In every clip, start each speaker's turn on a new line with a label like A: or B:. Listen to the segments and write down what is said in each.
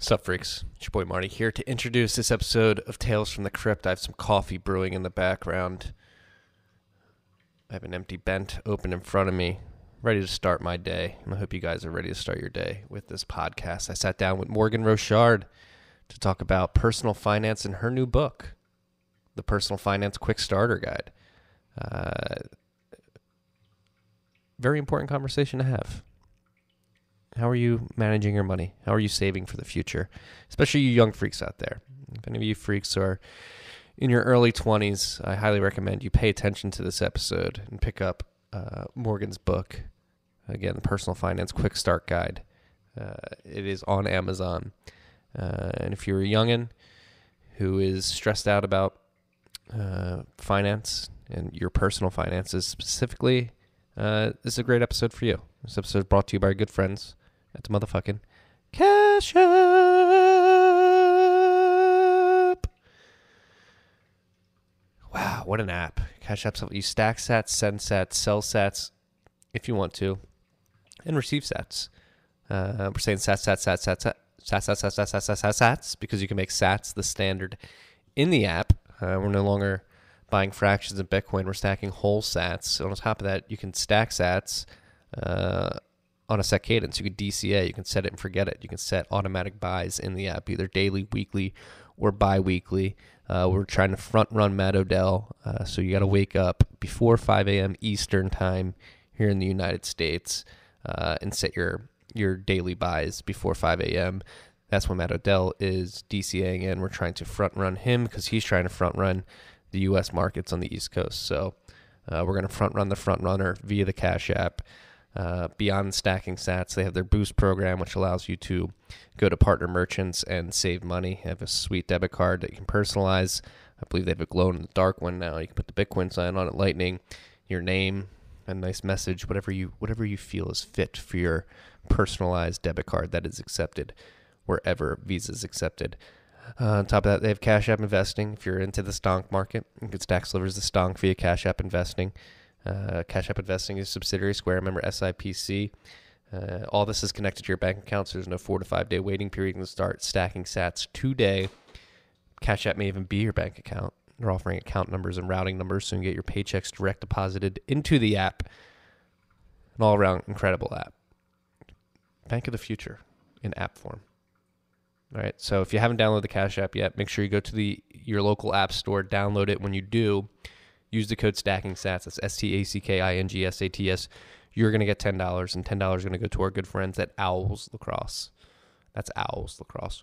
A: Sup, freaks? It's your boy Marty here to introduce this episode of Tales from the Crypt. I have some coffee brewing in the background. I have an empty bent open in front of me, ready to start my day. And I hope you guys are ready to start your day with this podcast. I sat down with Morgen Rochard to talk about personal finance and her new book, The Personal Finance Quick Starter Guide. Very important conversation to have. How are you managing your money? How are you saving for the future? Especially you young freaks out there. If any of you freaks are in your early 20s, I highly recommend you pay attention to this episode and pick up Morgan's book. Again, the Personal Finance Quick Start Guide. It is on Amazon. And if you're a youngin' who is stressed out about finance and your personal finances specifically, this is a great episode for you. This episode is brought to you by our good friends at the motherfucking Cash App. Wow, what an app. Cash App's you stack sats, send sats, sell sats if you want to, and receive sats. We're saying sats because you can make sats the standard in the app. We're no longer buying fractions of Bitcoin. We're stacking whole sats. On top of that, you can stack sats on a set cadence. You can DCA. You can set it and forget it. You can set automatic buys in the app, either daily, weekly, or bi-weekly. We're trying to front-run Matt Odell, so you got to wake up before 5 a.m. Eastern time here in the United States and set your daily buys before 5 a.m. That's when Matt Odell is DCAing in. We're trying to front-run him because he's trying to front-run the U.S. markets on the East Coast. So we're going to front-run the front-runner via the Cash App. Beyond stacking sats, they have their Boost program, which allows you to go to partner merchants and save money. They have a sweet debit card that you can personalize. I believe they have a glow-in-the-dark one now. You can put the Bitcoin sign on it, lightning, your name, a nice message, whatever you feel is fit for your personalized debit card that is accepted wherever Visa is accepted. On top of that, they have Cash App Investing. If you're into the stonk market, you can stack slivers of stonk via Cash App Investing. Cash App Investing is a subsidiary Square, member SIPC. All this is connected to your bank account, so there's no 4 to 5 day waiting period. You can start stacking sats today. Cash App may even be your bank account. They're offering account numbers and routing numbers so you can get your paychecks direct deposited into the app. An all-around incredible app. Bank of the future in app form. All right, so if you haven't downloaded the Cash App yet, make sure you go to your local app store, download it. When you do, use the code STACKINGSATS. That's STACKINGSATS. You're going to get $10, and $10 is going to go to our good friends at Owls Lacrosse. That's Owls Lacrosse.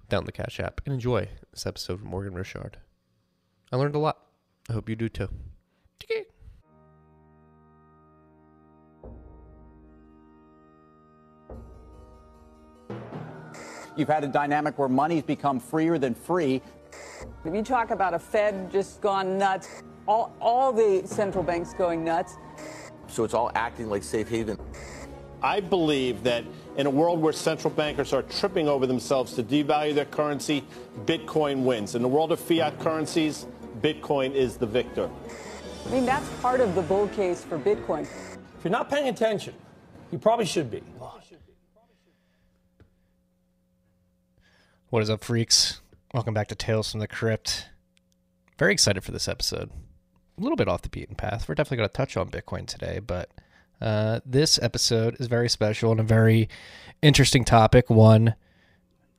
A: Download the Cash App and enjoy this episode of Morgen Rochard. I learned a lot. I hope you do too.
B: You've had a dynamic where money's become freer than free.
C: If you talk about a Fed just gone nuts, all the central banks going nuts.
B: So it's all acting like safe haven.
D: I believe that in a world where central bankers are tripping over themselves to devalue their currency, Bitcoin wins. In the world of fiat currencies, Bitcoin is the victor.
C: I mean, that's part of the bull case for Bitcoin.
E: If you're not paying attention, you probably should be.
A: What is up, freaks? Welcome back to Tales from the Crypt. Very excited for this episode. A little bit off the beaten path. We're definitely going to touch on Bitcoin today, but this episode is very special and a very interesting topic, one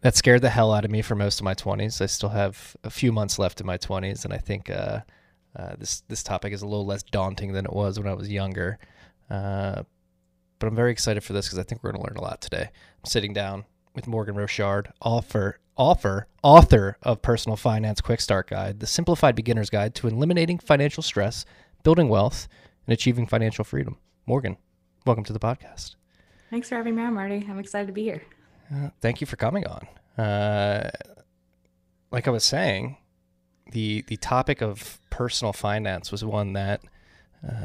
A: that scared the hell out of me for most of my 20s. I still have a few months left in my 20s, and I think this topic is a little less daunting than it was when I was younger. But I'm very excited for this because I think we're going to learn a lot today. I'm sitting down with Morgen Rochard, author of Personal Finance Quick Start Guide, the simplified beginner's guide to eliminating financial stress, building wealth, and achieving financial freedom. Morgen, welcome to the podcast.
F: Thanks for having me on, Marty. I'm excited to be here.
A: Thank you for coming on. Like I was saying, the topic of personal finance was one that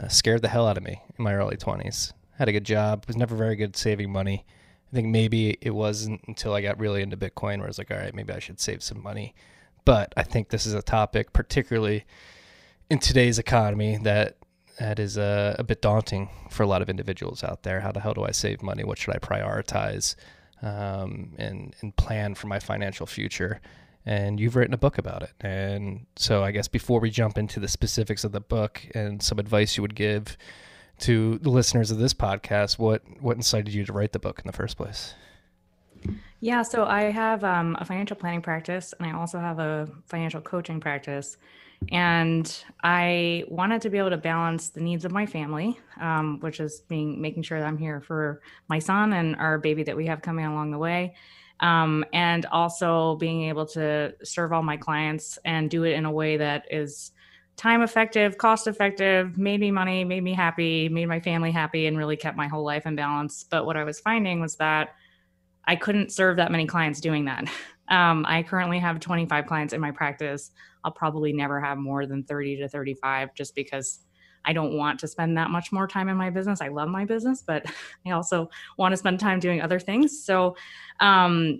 A: scared the hell out of me in my early 20s. Had a good job, was never very good at saving money. I think maybe it wasn't until I got really into Bitcoin where I was like, all right, maybe I should save some money.
G: But I think this is a topic, particularly in today's economy, that is a bit daunting for a lot of individuals out there. How the hell do I save money? What should I prioritize, and plan for my financial future? And you've written a book about it. And so I guess before we jump into the specifics of the book and some advice you would give to the listeners of this podcast, what incited you to write the book in the first place?
F: Yeah, so I have a financial planning practice, and I also have a financial coaching practice. And I wanted to be able to balance the needs of my family, which is making sure that I'm here for my son and our baby that we have coming along the way. And also being able to serve all my clients and do it in a way that is time effective, cost effective, made me money, made me happy, made my family happy, and really kept my whole life in balance. But what I was finding was that I couldn't serve that many clients doing that. I currently have 25 clients in my practice. I'll probably never have more than 30 to 35 just because I don't want to spend that much more time in my business. I love my business, but I also want to spend time doing other things. So I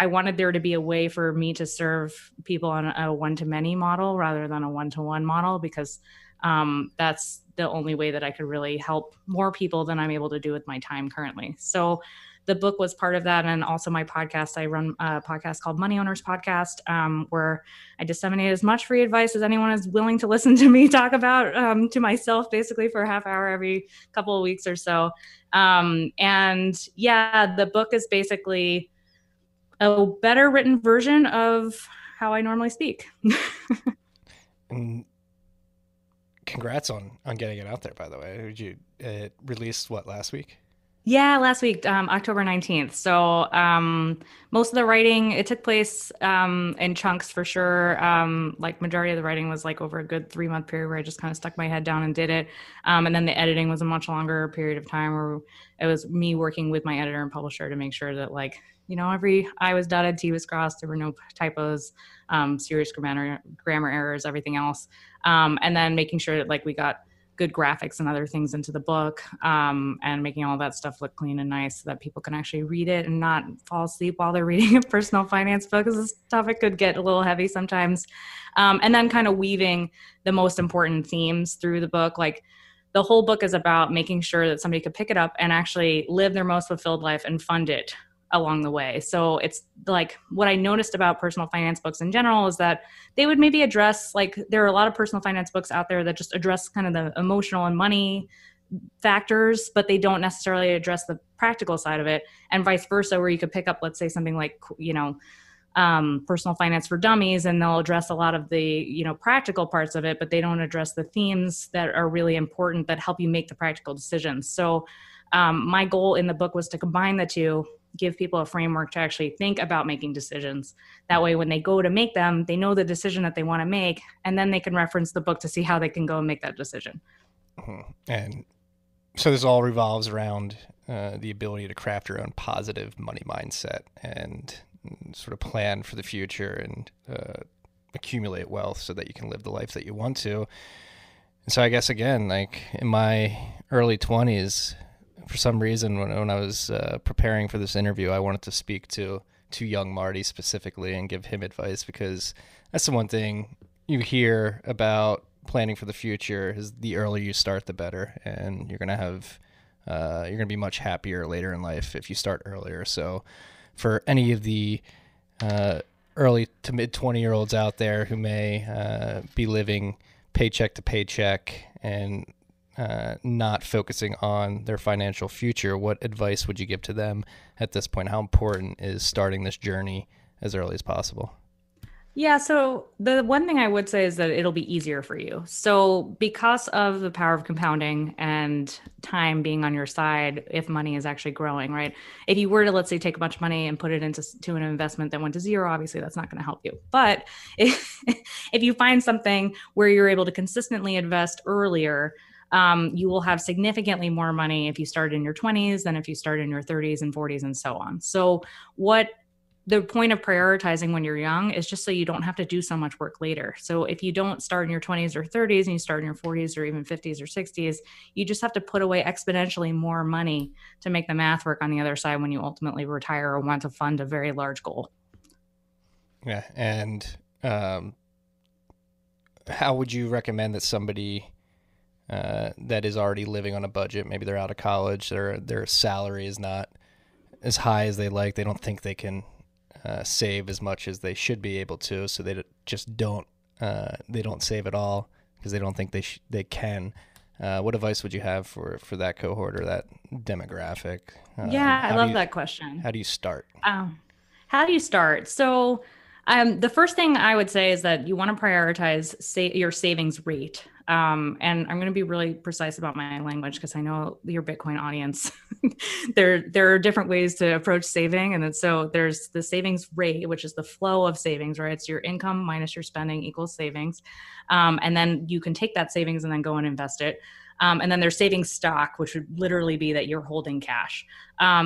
F: wanted there to be a way for me to serve people on a one-to-many model rather than a one-to-one model, because that's the only way that I could really help more people than I'm able to do with my time currently. So the book was part of that. And also my podcast, I run a podcast called Money Owners Podcast, where I disseminate as much free advice as anyone is willing to listen to me talk about to myself, basically for a half hour every couple of weeks or so. And yeah, the book is basically a better written version of how I normally speak.
G: And congrats on getting it out there, by the way. It released last week?
F: Yeah, last week, October 19th. So most of the writing, it took place in chunks for sure. Majority of the writing was over a good 3-month period where I just kind of stuck my head down and did it. And then the editing was a much longer period of time where it was me working with my editor and publisher to make sure that every I was dotted, T was crossed, there were no typos, serious grammar errors, everything else. And then making sure that we got good graphics and other things into the book, and making all that stuff look clean and nice so that people can actually read it and not fall asleep while they're reading a personal finance book, because this topic could get a little heavy sometimes. And then kind of weaving the most important themes through the book. The whole book is about making sure that somebody could pick it up and actually live their most fulfilled life and fund it along the way. So it's what I noticed about personal finance books in general is that they would maybe address, there are a lot of personal finance books out there that just address kind of the emotional and money factors, but they don't necessarily address the practical side of it, and vice versa, where you could pick up, let's say, something like, Personal Finance for Dummies, and they'll address a lot of the, practical parts of it, but they don't address the themes that are really important that help you make the practical decisions. So my goal in the book was to combine the two, give people a framework to actually think about making decisions. That way, when they go to make them, they know the decision that they want to make, and then they can reference the book to see how they can go and make that decision.
G: Mm-hmm. And so this all revolves around the ability to craft your own positive money mindset and sort of plan for the future and accumulate wealth so that you can live the life that you want to. And so I guess, again, in my early 20s, for some reason, when I was preparing for this interview, I wanted to speak to young Marty specifically and give him advice, because that's the one thing you hear about planning for the future is the earlier you start, the better, and you're gonna be much happier later in life if you start earlier. So, for any of the early to mid 20-year-olds out there who may be living paycheck to paycheck and not focusing on their financial future, what advice would you give to them at this point? How important is starting this journey as early as possible?
F: Yeah, so the one thing I would say is that it'll be easier for you. So because of the power of compounding and time being on your side, if money is actually growing, right? If you were to, let's say, take a bunch of money and put it into an investment that went to zero, obviously that's not going to help you. But if you find something where you're able to consistently invest earlier, you will have significantly more money if you start in your 20s than if you start in your 30s and 40s and so on. So the point of prioritizing when you're young is just so you don't have to do so much work later. So if you don't start in your 20s or 30s and you start in your 40s or even 50s or 60s, you just have to put away exponentially more money to make the math work on the other side when you ultimately retire or want to fund a very large goal.
G: Yeah. And how would you recommend that somebody that is already living on a budget, maybe they're out of college, their salary is not as high as they like, they don't think they can save as much as they should be able to, so they just don't save at all because they don't think they can. What advice would you have for that cohort or that demographic?
F: I love that question.
G: How do you start?
F: So the first thing I would say is that you want to prioritize your savings rate. And I'm going to be really precise about my language because I know your Bitcoin audience, there are different ways to approach saving. And then, so there's the savings rate, which is the flow of savings, right? It's your income minus your spending equals savings. And then you can take that savings and then go and invest it. And then there's savings stock, which would literally be that you're holding cash.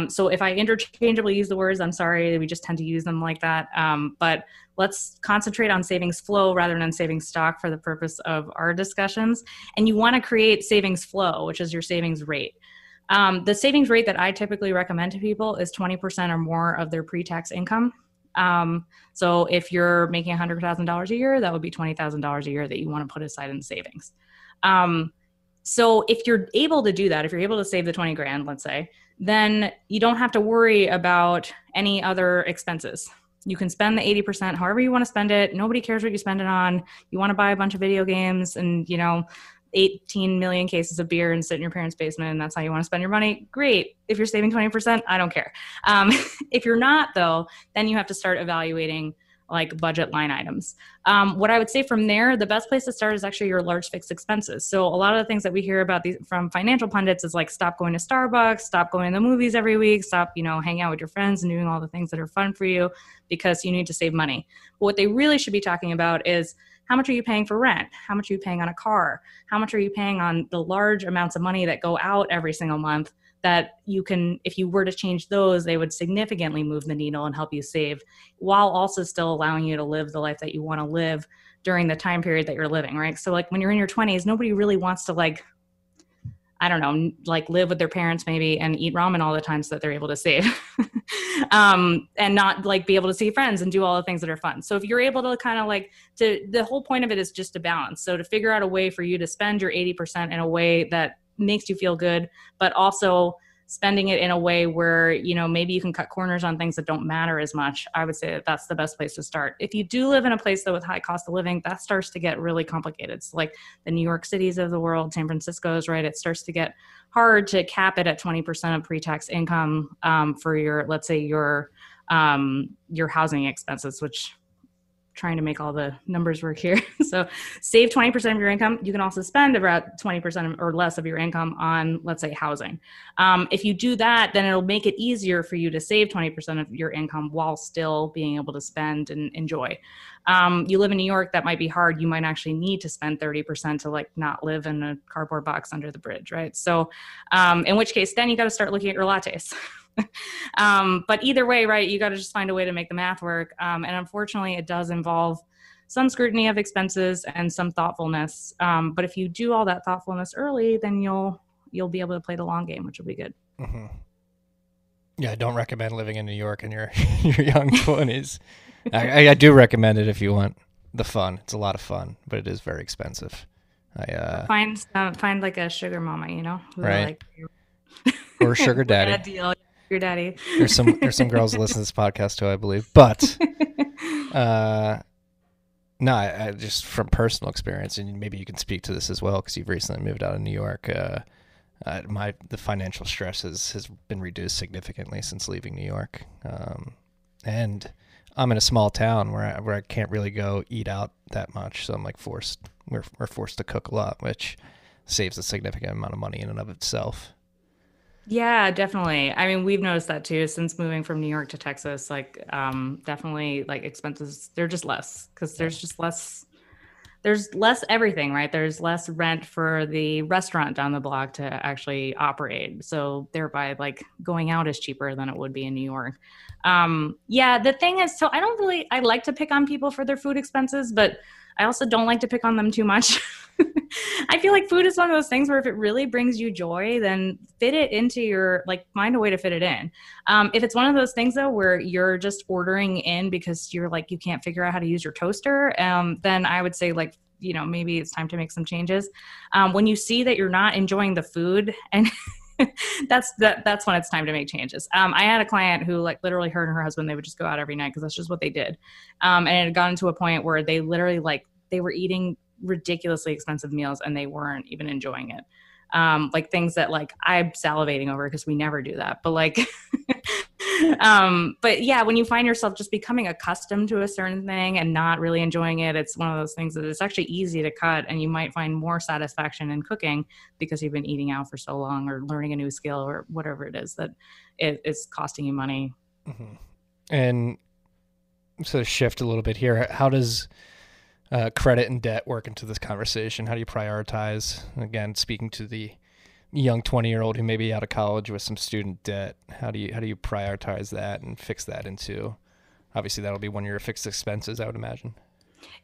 F: So if I interchangeably use the words, I'm sorry, we just tend to use them like that. But let's concentrate on savings flow rather than savings stock for the purpose of our discussions. And you want to create savings flow, which is your savings rate. The savings rate that I typically recommend to people is 20% or more of their pre-tax income. So if you're making $100,000 a year, that would be $20,000 a year that you want to put aside in savings. So if you're able to do that, if you're able to save the 20 grand, let's say, then you don't have to worry about any other expenses. You can spend the 80% however you want to spend it. Nobody cares what you spend it on. You want to buy a bunch of video games and, 18 million cases of beer and sit in your parents' basement and that's how you want to spend your money. Great. If you're saving 20%, I don't care. If you're not though, then you have to start evaluating like budget line items. What I would say from there, the best place to start is actually your large fixed expenses. So a lot of the things that we hear about from financial pundits is like, stop going to Starbucks, stop going to the movies every week, stop, hanging out with your friends and doing all the things that are fun for you because you need to save money. But what they really should be talking about is how much are you paying for rent? How much are you paying on a car? How much are you paying on the large amounts of money that go out every single month that you can, if you were to change those, they would significantly move the needle and help you save while also still allowing you to live the life that you want to live during the time period that you're living, right? So like when you're in your 20s, nobody really wants to live with their parents maybe and eat ramen all the time so that they're able to save and not like be able to see friends and do all the things that are fun. So if you're able to kind of the whole point of it is just to balance. So to figure out a way for you to spend your 80% in a way that makes you feel good, but also spending it in a way where, maybe you can cut corners on things that don't matter as much. I would say that that's the best place to start. If you do live in a place though with high cost of living, that starts to get really complicated. It's like the New York Cities of the world, San Francisco's, right? It starts to get hard to cap it at 20% of pre-tax income for your, let's say your housing expenses, which trying to make all the numbers work here. So save 20% of your income. You can also spend about 20% or less of your income on, let's say, housing. If you do that, then it'll make it easier for you to save 20% of your income while still being able to spend and enjoy. You live in New York, that might be hard. You might actually need to spend 30% to not live in a cardboard box under the bridge, right? So in which case, then you got to start looking at your lattes. But either way, right, you got to just find a way to make the math work. And unfortunately, it does involve some scrutiny of expenses and some thoughtfulness. But if you do all that thoughtfulness early, then you'll be able to play the long game, which will be good.
G: Mm-hmm. Yeah, I don't recommend living in New York in your young 20s. I do recommend it if you want the fun. It's a lot of fun, but it is very expensive.
F: Find like a sugar mama,
G: right? Or a sugar daddy.
F: A deal. Your daddy.
G: There's some girls that listen to this podcast too, I believe. But no, I just from personal experience, and maybe you can speak to this as well because you've recently moved out of New York. The financial stress has been reduced significantly since leaving New York, and I'm in a small town where I can't really go eat out that much, so I'm we're forced to cook a lot, which saves a significant amount of money in and of itself.
F: Yeah, definitely. I mean, we've noticed that too since moving from New York to Texas. Definitely, expenses, they're just less because there's less everything, right? There's less rent for the restaurant down the block to actually operate. So thereby, going out is cheaper than it would be in New York. The thing is, so I like to pick on people for their food expenses, but I also don't like to pick on them too much. I feel like food is one of those things where if it really brings you joy, then fit it into your, like, find a way to fit it in. If it's one of those things though, where you're just ordering in because you're like, you can't figure out how to use your toaster, then I would say, like, maybe it's time to make some changes. When you see that you're not enjoying the food, and that's when it's time to make changes. I had a client who, like, literally, her and her husband, they would just go out every night because that's just what they did. And it had gotten to a point where they literally, like, they were eating ridiculously expensive meals and they weren't even enjoying it. Like things that, like, I'm salivating over because we never do that, but like, but yeah, when you find yourself just becoming accustomed to a certain thing and not really enjoying it, it's one of those things that it's actually easy to cut, and you might find more satisfaction in cooking because you've been eating out for so long or learning a new skill or whatever it is that it is costing you money.
G: Mm-hmm. And so to shift a little bit here, how does credit and debt work into this conversation? How do you prioritize? Again, speaking to the young 20-year-old who may be out of college with some student debt, how do you prioritize that and fix that into, obviously that'll be one of your fixed expenses, I would imagine.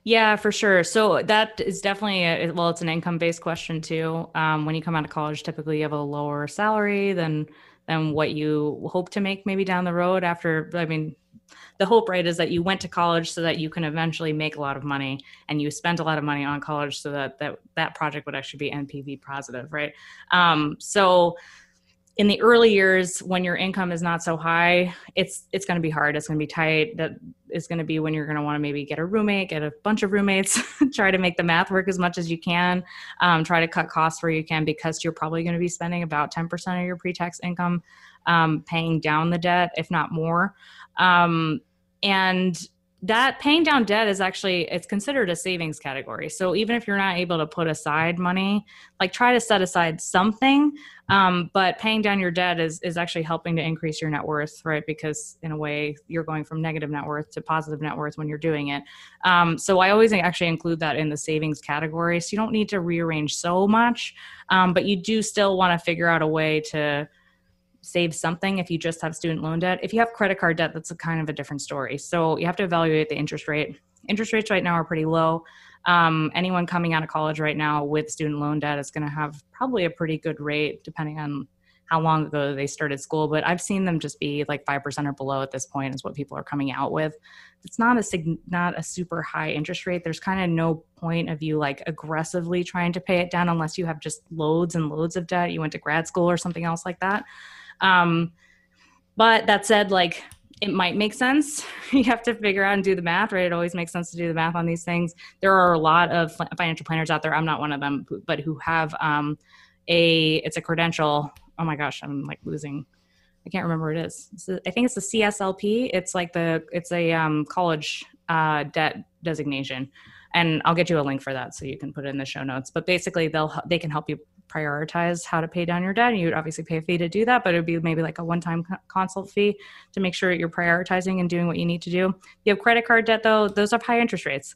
F: Yeah, for sure. So that is definitely it's an income-based question too. When you come out of college, typically you have a lower salary than what you hope to make maybe down the road after. I mean, the hope, right, is that you went to college so that you can eventually make a lot of money, and you spent a lot of money on college so that project would actually be NPV positive, right? So in the early years, when your income is not so high, it's going to be hard. It's going to be tight. That is going to be when you're going to want to maybe get a roommate, get a bunch of roommates, try to make the math work as much as you can, try to cut costs where you can, because you're probably going to be spending about 10% of your pre-tax income paying down the debt, if not more. And that paying down debt is actually, it's considered a savings category. So even if you're not able to put aside money, like, try to set aside something. But paying down your debt is actually helping to increase your net worth, right? Because in a way you're going from negative net worth to positive net worth when you're doing it. So I always actually include that in the savings category. So you don't need to rearrange so much, but you do still want to figure out a way to save something if you just have student loan debt. If you have credit card debt, that's a kind of a different story. So you have to evaluate the interest rate. Interest rates right now are pretty low. Anyone coming out of college right now with student loan debt is going to have probably a pretty good rate depending on how long ago they started school. But I've seen them just be like 5% or below at this point is what people are coming out with. It's not a super high interest rate. There's kind of no point of you, like, aggressively trying to pay it down unless you have just loads and loads of debt. You went to grad school or something else like that. But that said, like, it might make sense. You have to figure out and do the math, right? It always makes sense to do the math on these things. There are a lot of financial planners out there. I'm not one of them, but who have it's a credential. Oh my gosh, I'm like losing. I can't remember what it is. I think it's the CSLP. It's like it's a college debt designation, and I'll get you a link for that so you can put it in the show notes. But basically, they can help you prioritize how to pay down your debt. And you'd obviously pay a fee to do that, but it would be maybe like a one-time consult fee to make sure that you're prioritizing and doing what you need to do. You have credit card debt though, those have high interest rates.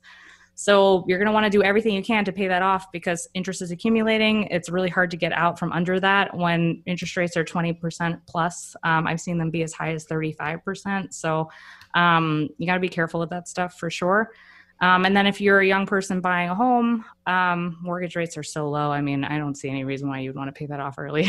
F: So you're going to want to do everything you can to pay that off because interest is accumulating. It's really hard to get out from under that when interest rates are 20% plus. I've seen them be as high as 35%. So you got to be careful with that stuff for sure. And then if you're a young person buying a home, mortgage rates are so low. I mean, I don't see any reason why you'd want to pay that off early.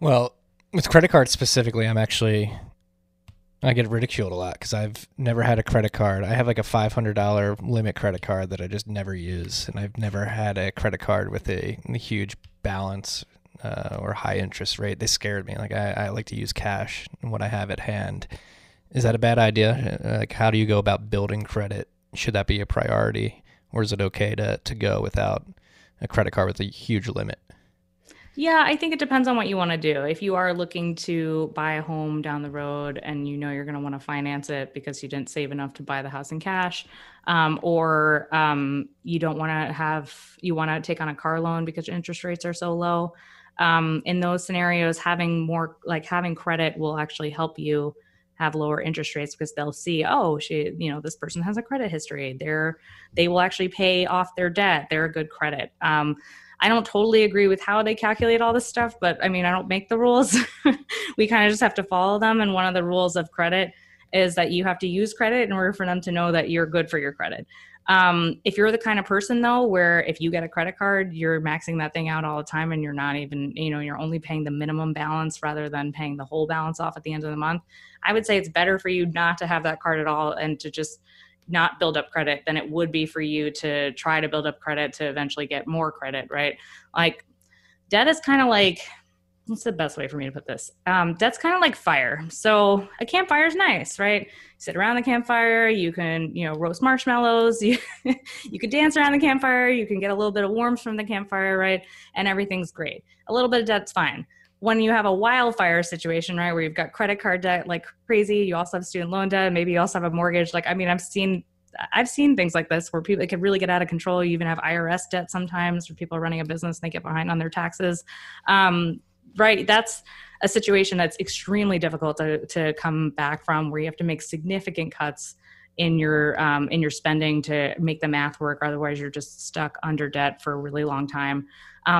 G: Well, with credit cards specifically, I get ridiculed a lot because I've never had a credit card. I have like a $500 limit credit card that I just never use. And I've never had a credit card with a huge balance or high interest rate. They scared me. Like I like to use cash and what I have at hand. Is that a bad idea? Like, how do you go about building credit? Should that be a priority, or is it okay to go without a credit card with a huge limit?
F: Yeah, I think it depends on what you want to do. If you are looking to buy a home down the road and you know you're going to want to finance it because you didn't save enough to buy the house in cash, or you don't want to you want to take on a car loan because interest rates are so low. In those scenarios, having credit will actually help you have lower interest rates because they'll see, this person has a credit history. They will actually pay off their debt. They're a good credit. I don't totally agree with how they calculate all this stuff, but I mean, I don't make the rules. We kind of just have to follow them. And one of the rules of credit, is that you have to use credit in order for them to know that you're good for your credit. If you're the kind of person though, where if you get a credit card, you're maxing that thing out all the time and you're not even, you're only paying the minimum balance rather than paying the whole balance off at the end of the month, I would say it's better for you not to have that card at all and to just not build up credit than it would be for you to try to build up credit to eventually get more credit, right? Like debt is kind of like, what's the best way for me to put this? Debt's kind of like fire. So a campfire is nice, right? You sit around the campfire, you can, roast marshmallows, you can dance around the campfire, you can get a little bit of warmth from the campfire, right? And everything's great. A little bit of debt's fine. When you have a wildfire situation, right, where you've got credit card debt like crazy, you also have student loan debt, maybe you also have a mortgage. I've seen things like this where people, it can really get out of control. You even have IRS debt sometimes where people are running a business and they get behind on their taxes. Right. That's a situation that's extremely difficult to come back from, where you have to make significant cuts in your spending to make the math work. Otherwise, you're just stuck under debt for a really long time.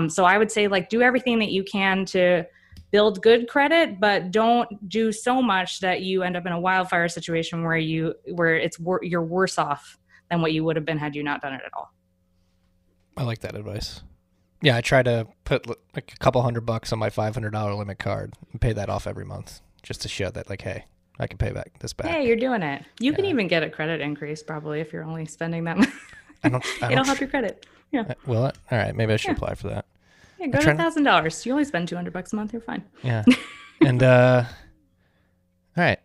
F: So I would say, do everything that you can to build good credit, but don't do so much that you end up in a wildfire situation where you're worse off than what you would have been had you not done it at all.
G: I like that advice. Yeah, I try to put like a couple $100 on my $500 limit card and pay that off every month just to show that, hey, I can pay this back.
F: Hey, you're doing it. You can even get a credit increase probably if you're only spending that much. It'll help your credit. Yeah.
G: Will it? All right, maybe I should apply for that.
F: Yeah, go to $1,000. You only spend $200 a month. You're fine.
G: Yeah. And all right.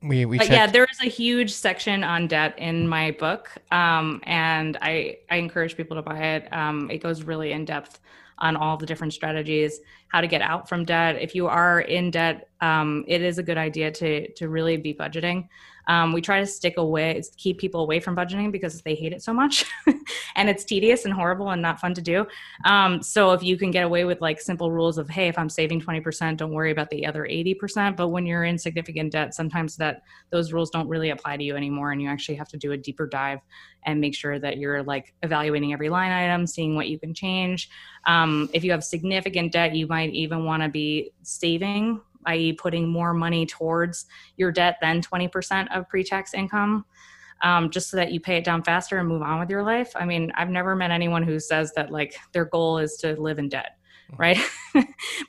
F: There is a huge section on debt in my book, and I encourage people to buy it. It goes really in depth on all the different strategies, how to get out from debt. If you are in debt, it is a good idea to really be budgeting. We try to keep people away from budgeting because they hate it so much and it's tedious and horrible and not fun to do. So if you can get away with simple rules of, hey, if I'm saving 20%, don't worry about the other 80%. But when you're in significant debt, sometimes those rules don't really apply to you anymore. And you actually have to do a deeper dive and make sure that you're evaluating every line item, seeing what you can change. If you have significant debt, you might even want to be saving, i.e. putting more money towards your debt than 20% of pre-tax income, just so that you pay it down faster and move on with your life. I mean, I've never met anyone who says that their goal is to live in debt, right?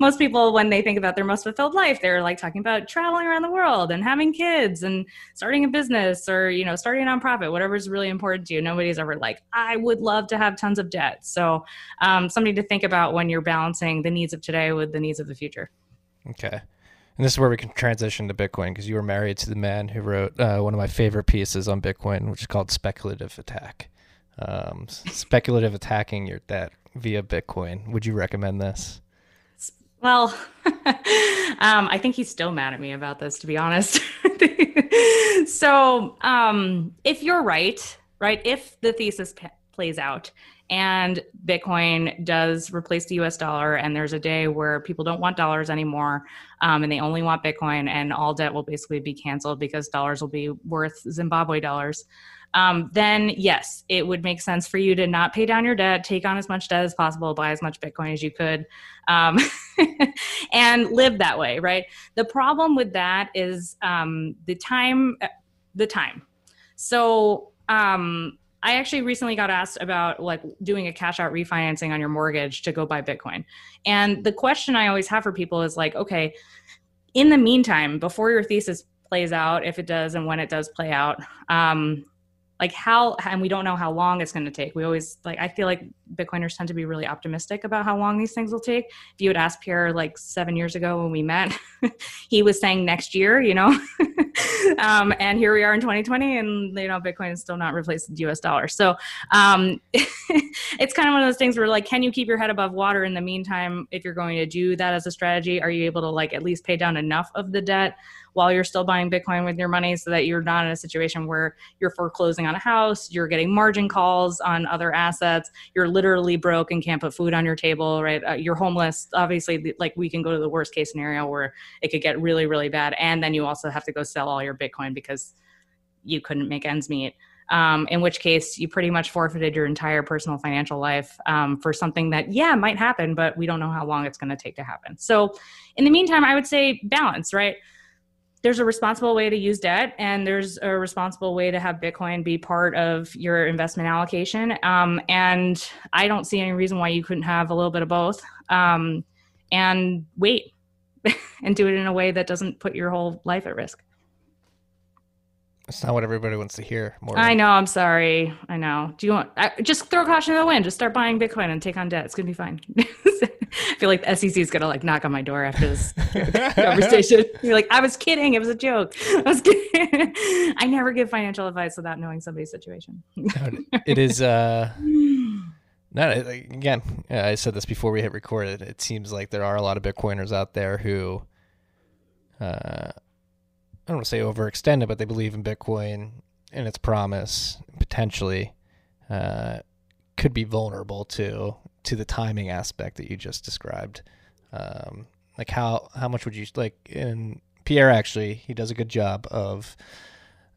F: Most people, when they think about their most fulfilled life, they're talking about traveling around the world and having kids and starting a business or, starting a nonprofit, whatever is really important to you. Nobody's ever I would love to have tons of debt. So something to think about when you're balancing the needs of today with the needs of the future.
G: Okay. And this is where we can transition to Bitcoin, because you were married to the man who wrote one of my favorite pieces on Bitcoin, which is called Speculative Attack. Speculative attacking your debt via Bitcoin. Would you recommend this?
F: Well, I think he's still mad at me about this, to be honest. So if you're right, if the thesis plays out and Bitcoin does replace the US dollar and there's a day where people don't want dollars anymore and they only want Bitcoin and all debt will basically be canceled because dollars will be worth Zimbabwe dollars, then yes, it would make sense for you to not pay down your debt, take on as much debt as possible, buy as much Bitcoin as you could, and live that way, right? The problem with that is the time. So I actually recently got asked about doing a cash out refinancing on your mortgage to go buy Bitcoin. And the question I always have for people is okay, in the meantime, before your thesis plays out, if it does and when it does play out, how, and we don't know how long it's going to take. We always I feel like Bitcoiners tend to be really optimistic about how long these things will take. If you had asked Pierre 7 years ago when we met, he was saying next year, and here we are in 2020 and, Bitcoin has still not replaced the US dollar. So it's kind of one of those things where can you keep your head above water in the meantime? If you're going to do that as a strategy, are you able to at least pay down enough of the debt while you're still buying Bitcoin with your money so that you're not in a situation where you're foreclosing on a house, you're getting margin calls on other assets, you're literally broke and can't put food on your table, right? You're homeless. Obviously, we can go to the worst case scenario where it could get really, really bad. And then you also have to go sell all your Bitcoin because you couldn't make ends meet. In which case you pretty much forfeited your entire personal financial life for something that, might happen, but we don't know how long it's going to take to happen. So in the meantime, I would say balance, right? there's a responsible way to use debt, and there's a responsible way to have Bitcoin be part of your investment allocation. And I don't see any reason why you couldn't have a little bit of both, and wait and do it in a way that doesn't put your whole life at risk.
G: That's not what everybody wants to hear. Morgan.
F: I know. I'm sorry. I know. Do you want just throw caution to the wind? Just start buying Bitcoin and take on debt. It's gonna be fine. I feel like the SEC is gonna like knock on my door after this conversation. You're like, I was kidding. It was a joke. I was kidding. I never give financial advice without knowing somebody's situation.
G: It is. Again, I said this before we hit record. It seems like there are a lot of Bitcoiners out there who, I don't want to say overextended, but they believe in Bitcoin and its promise, potentially could be vulnerable to the timing aspect that you just described. Like how much would you like? And Pierre actually, he does a good job of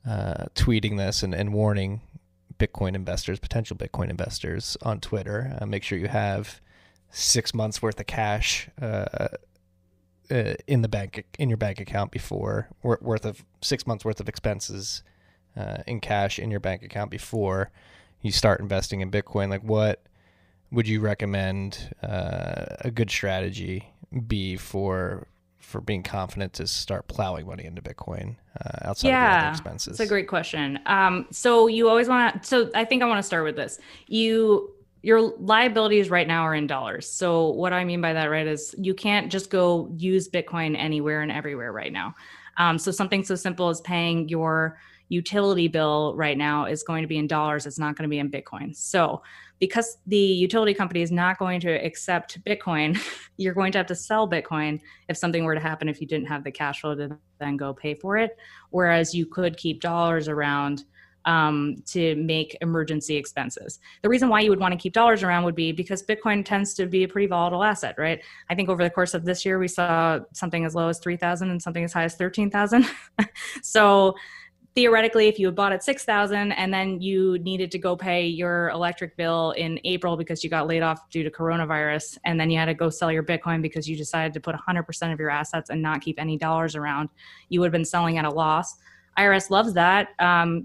G: tweeting this and warning Bitcoin investors, potential Bitcoin investors on Twitter. Make sure you have 6 months worth of cash in your bank account before worth of 6 months worth of expenses in cash in your bank account before you start investing in Bitcoin. Like, what would you recommend a good strategy be for being confident to start plowing money into Bitcoin outside of your other expenses?
F: That's a great question. So you always want to, so I think I want to start with this. Your liabilities right now are in dollars. So what I mean by that, right, is you can't just go use Bitcoin anywhere and everywhere right now. So something so simple as paying your utility bill right now is going to be in dollars. It's not going to be in Bitcoin. So because the utility company is not going to accept Bitcoin, you're going to have to sell Bitcoin if something were to happen if you didn't have the cash flow to then go pay for it. Whereas you could keep dollars around to make emergency expenses. The reason why you would want to keep dollars around would be because Bitcoin tends to be a pretty volatile asset, right? I think over the course of this year, we saw something as low as 3,000 and something as high as 13,000. So theoretically, if you had bought at 6,000 and then you needed to go pay your electric bill in April because you got laid off due to coronavirus, and then you had to go sell your Bitcoin because you decided to put 100% of your assets and not keep any dollars around, you would have been selling at a loss. IRS loves that.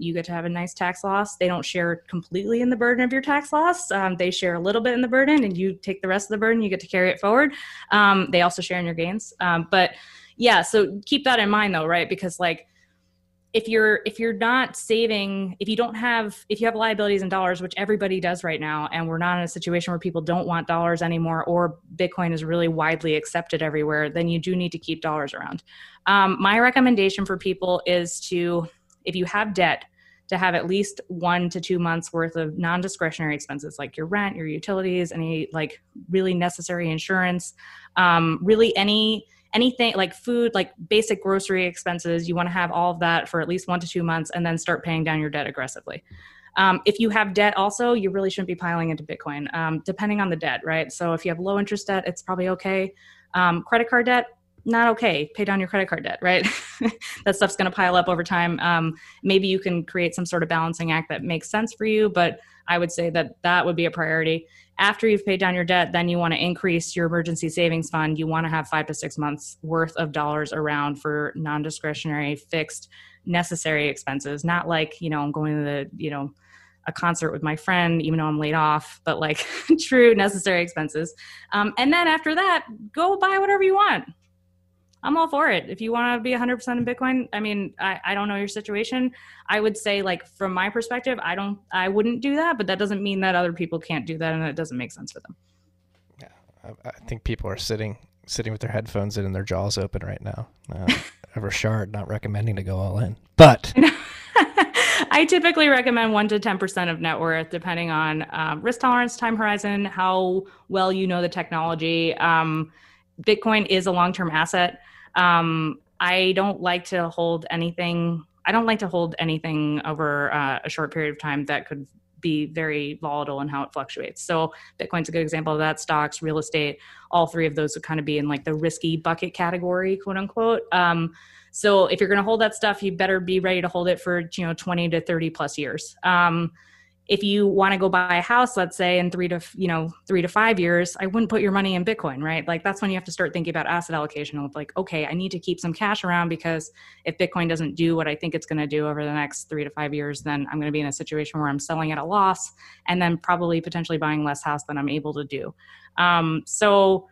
F: You get to have a nice tax loss. They don't share completely in the burden of your tax loss. They share a little bit in the burden, and you take the rest of the burden. You get to carry it forward. They also share in your gains. But yeah, so keep that in mind though, right? Because like, if you're not saving, if you have liabilities in dollars, which everybody does right now, and we're not in a situation where people don't want dollars anymore, or Bitcoin is really widely accepted everywhere, then you do need to keep dollars around. My recommendation for people is to, if you have debt, to have at least 1 to 2 months worth of non-discretionary expenses, like your rent, your utilities, any like really necessary insurance, really anything like food, like basic grocery expenses. You want to have all of that for at least 1 to 2 months and then start paying down your debt aggressively. If you have debt also, you really shouldn't be piling into Bitcoin, depending on the debt, right? So if you have low interest debt, it's probably okay. Credit card debt, not okay. Pay down your credit card debt, right? That stuff's going to pile up over time. Maybe you can create some sort of balancing act that makes sense for you, but I would say that would be a priority. After you've paid down your debt, then you want to increase your emergency savings fund. You want to have 5 to 6 months worth of dollars around for non-discretionary, fixed, necessary expenses. Not like, I'm going to a concert with my friend, even though I'm laid off, but like true necessary expenses. And then after that, go buy whatever you want. I'm all for it. If you want to be 100% in Bitcoin, I mean, I don't know your situation. I would say, like, from my perspective, I wouldn't do that, but that doesn't mean that other people can't do that and it doesn't make sense for them.
G: Yeah, I think people are sitting with their headphones in and their jaws open right now. Rochard not recommending to go all in, but
F: I typically recommend 1 to 10% of net worth, depending on risk tolerance, time horizon, how well you know the technology. Bitcoin is a long-term asset. I don't like to hold anything. I don't like to hold anything over a short period of time that could be very volatile in how it fluctuates. So Bitcoin's a good example of that. Stocks, real estate, all three of those would kind of be in like the risky bucket category, quote unquote. So if you're going to hold that stuff, you better be ready to hold it for 20 to 30 plus years. if you want to go buy a house, let's say in 3 to 5 years, I wouldn't put your money in Bitcoin, right? Like that's when you have to start thinking about asset allocation of like, okay, I need to keep some cash around because if Bitcoin doesn't do what I think it's going to do over the next 3 to 5 years, then I'm going to be in a situation where I'm selling at a loss and then probably potentially buying less house than I'm able to do. So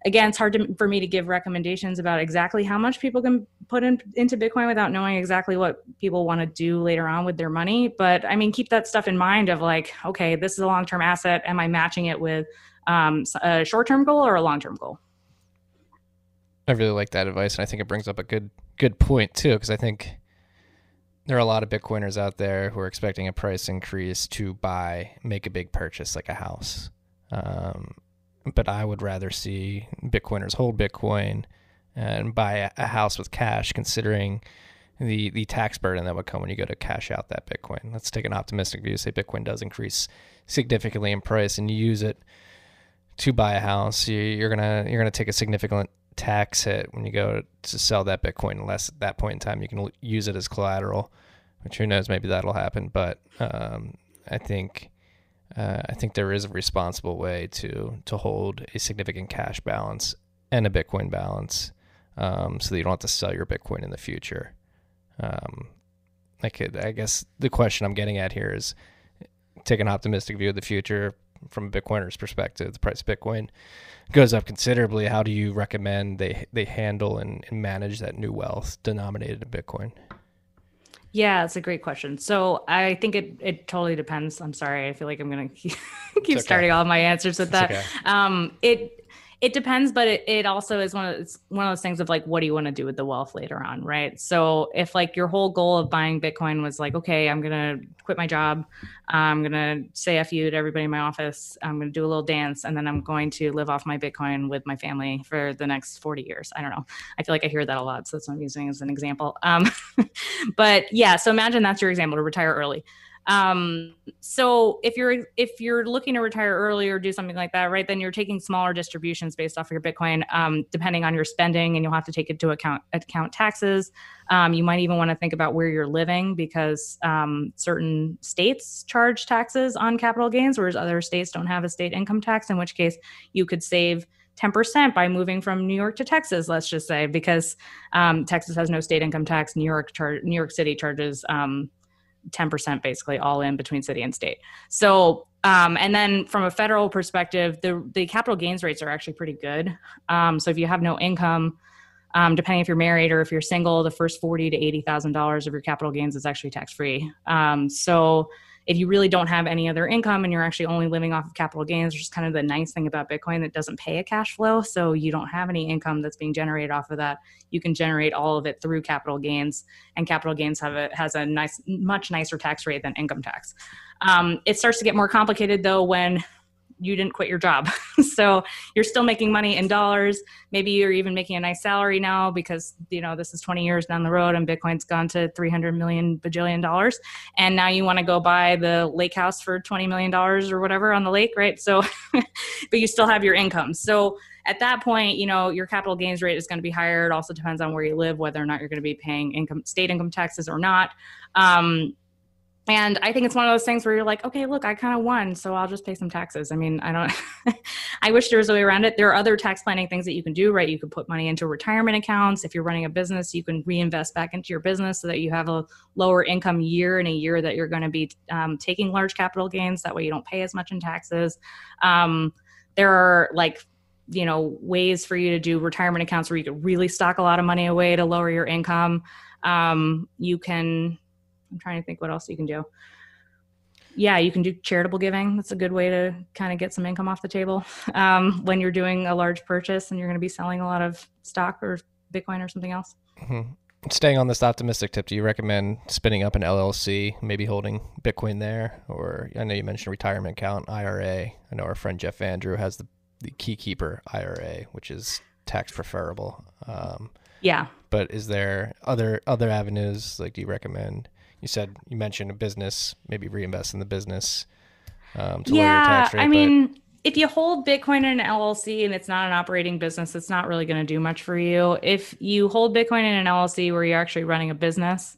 F: again, it's hard for me to give recommendations about exactly how much people can put into Bitcoin without knowing exactly what people want to do later on with their money. But I mean, keep that stuff in mind of like, okay, this is a long-term asset. Am I matching it with a short-term goal or a long-term goal?
G: I really like that advice, and I think it brings up a good point too, because I think there are a lot of Bitcoiners out there who are expecting a price increase to make a big purchase like a house. But I would rather see Bitcoiners hold Bitcoin and buy a house with cash, considering the tax burden that would come when you go to cash out that Bitcoin. Let's take an optimistic view. Say Bitcoin does increase significantly in price, and you use it to buy a house. You're gonna take a significant tax hit when you go to sell that Bitcoin, unless at that point in time you can use it as collateral, which who knows, maybe that'll happen. But I think there is a responsible way to hold a significant cash balance and a Bitcoin balance, so that you don't have to sell your Bitcoin in the future. I guess the question I'm getting at here is, take an optimistic view of the future from a Bitcoiner's perspective. The price of Bitcoin goes up considerably. How do you recommend they handle and manage that new wealth denominated in Bitcoin?
F: Yeah, it's a great question. So I think it totally depends. I'm sorry. I feel like I'm going to keep
G: Okay.
F: starting all my answers with that.
G: Okay.
F: It depends, but it also is one of those things of like, what do you want to do with the wealth later on, right? So if like your whole goal of buying Bitcoin was like, okay, I'm going to quit my job, I'm going to say F you to everybody in my office, I'm going to do a little dance, and then I'm going to live off my Bitcoin with my family for the next 40 years. I don't know. I feel like I hear that a lot, so that's what I'm using as an example. But yeah, so imagine that's your example, to retire early. So if you're looking to retire early or do something like that, right, then you're taking smaller distributions based off of your Bitcoin, depending on your spending, and you'll have to take into account taxes. You might even want to think about where you're living, because certain states charge taxes on capital gains, whereas other states don't have a state income tax, in which case you could save 10% by moving from New York to Texas, let's just say, because Texas has no state income tax. New York City charges 10% basically all in between city and state. So, and then from a federal perspective, the capital gains rates are actually pretty good. So if you have no income, depending if you're married or if you're single, the first $40,000 to $80,000 of your capital gains is actually tax-free. So if you really don't have any other income and you're actually only living off of capital gains, which is kind of the nice thing about Bitcoin, that doesn't pay a cash flow. So you don't have any income that's being generated off of that. You can generate all of it through capital gains, and capital gains has a much nicer tax rate than income tax. It starts to get more complicated though when you didn't quit your job. So you're still making money in dollars. Maybe you're even making a nice salary now because, this is 20 years down the road and Bitcoin's gone to 300 million bajillion dollars. And now you want to go buy the lake house for $20 million or whatever on the lake, right? So, but you still have your income. So at that point, your capital gains rate is going to be higher. It also depends on where you live, whether or not you're going to be paying state income taxes or not. And I think it's one of those things where you're like, okay, look, I kind of won, so I'll just pay some taxes. I mean, I wish there was a way around it. There are other tax planning things that you can do, right? You can put money into retirement accounts. If you're running a business, you can reinvest back into your business so that you have a lower income year in a year that you're going to be taking large capital gains. That way you don't pay as much in taxes. There are ways for you to do retirement accounts where you could really stock a lot of money away to lower your income. I'm trying to think what else you can do. Yeah, you can do charitable giving. That's a good way to kind of get some income off the table when you're doing a large purchase and you're going to be selling a lot of stock or Bitcoin or something else.
G: Mm-hmm. Staying on this optimistic tip, do you recommend spinning up an LLC, maybe holding Bitcoin there? Or I know you mentioned retirement account, IRA. I know our friend Jeff Andrew has the Keykeeper IRA, which is tax preferable.
F: Yeah.
G: But is there other avenues? Like, do you recommend? You mentioned a business, maybe reinvest in the business to lower your tax rate.
F: I mean, if you hold Bitcoin in an LLC and it's not an operating business, it's not really going to do much for you. If you hold Bitcoin in an LLC where you're actually running a business,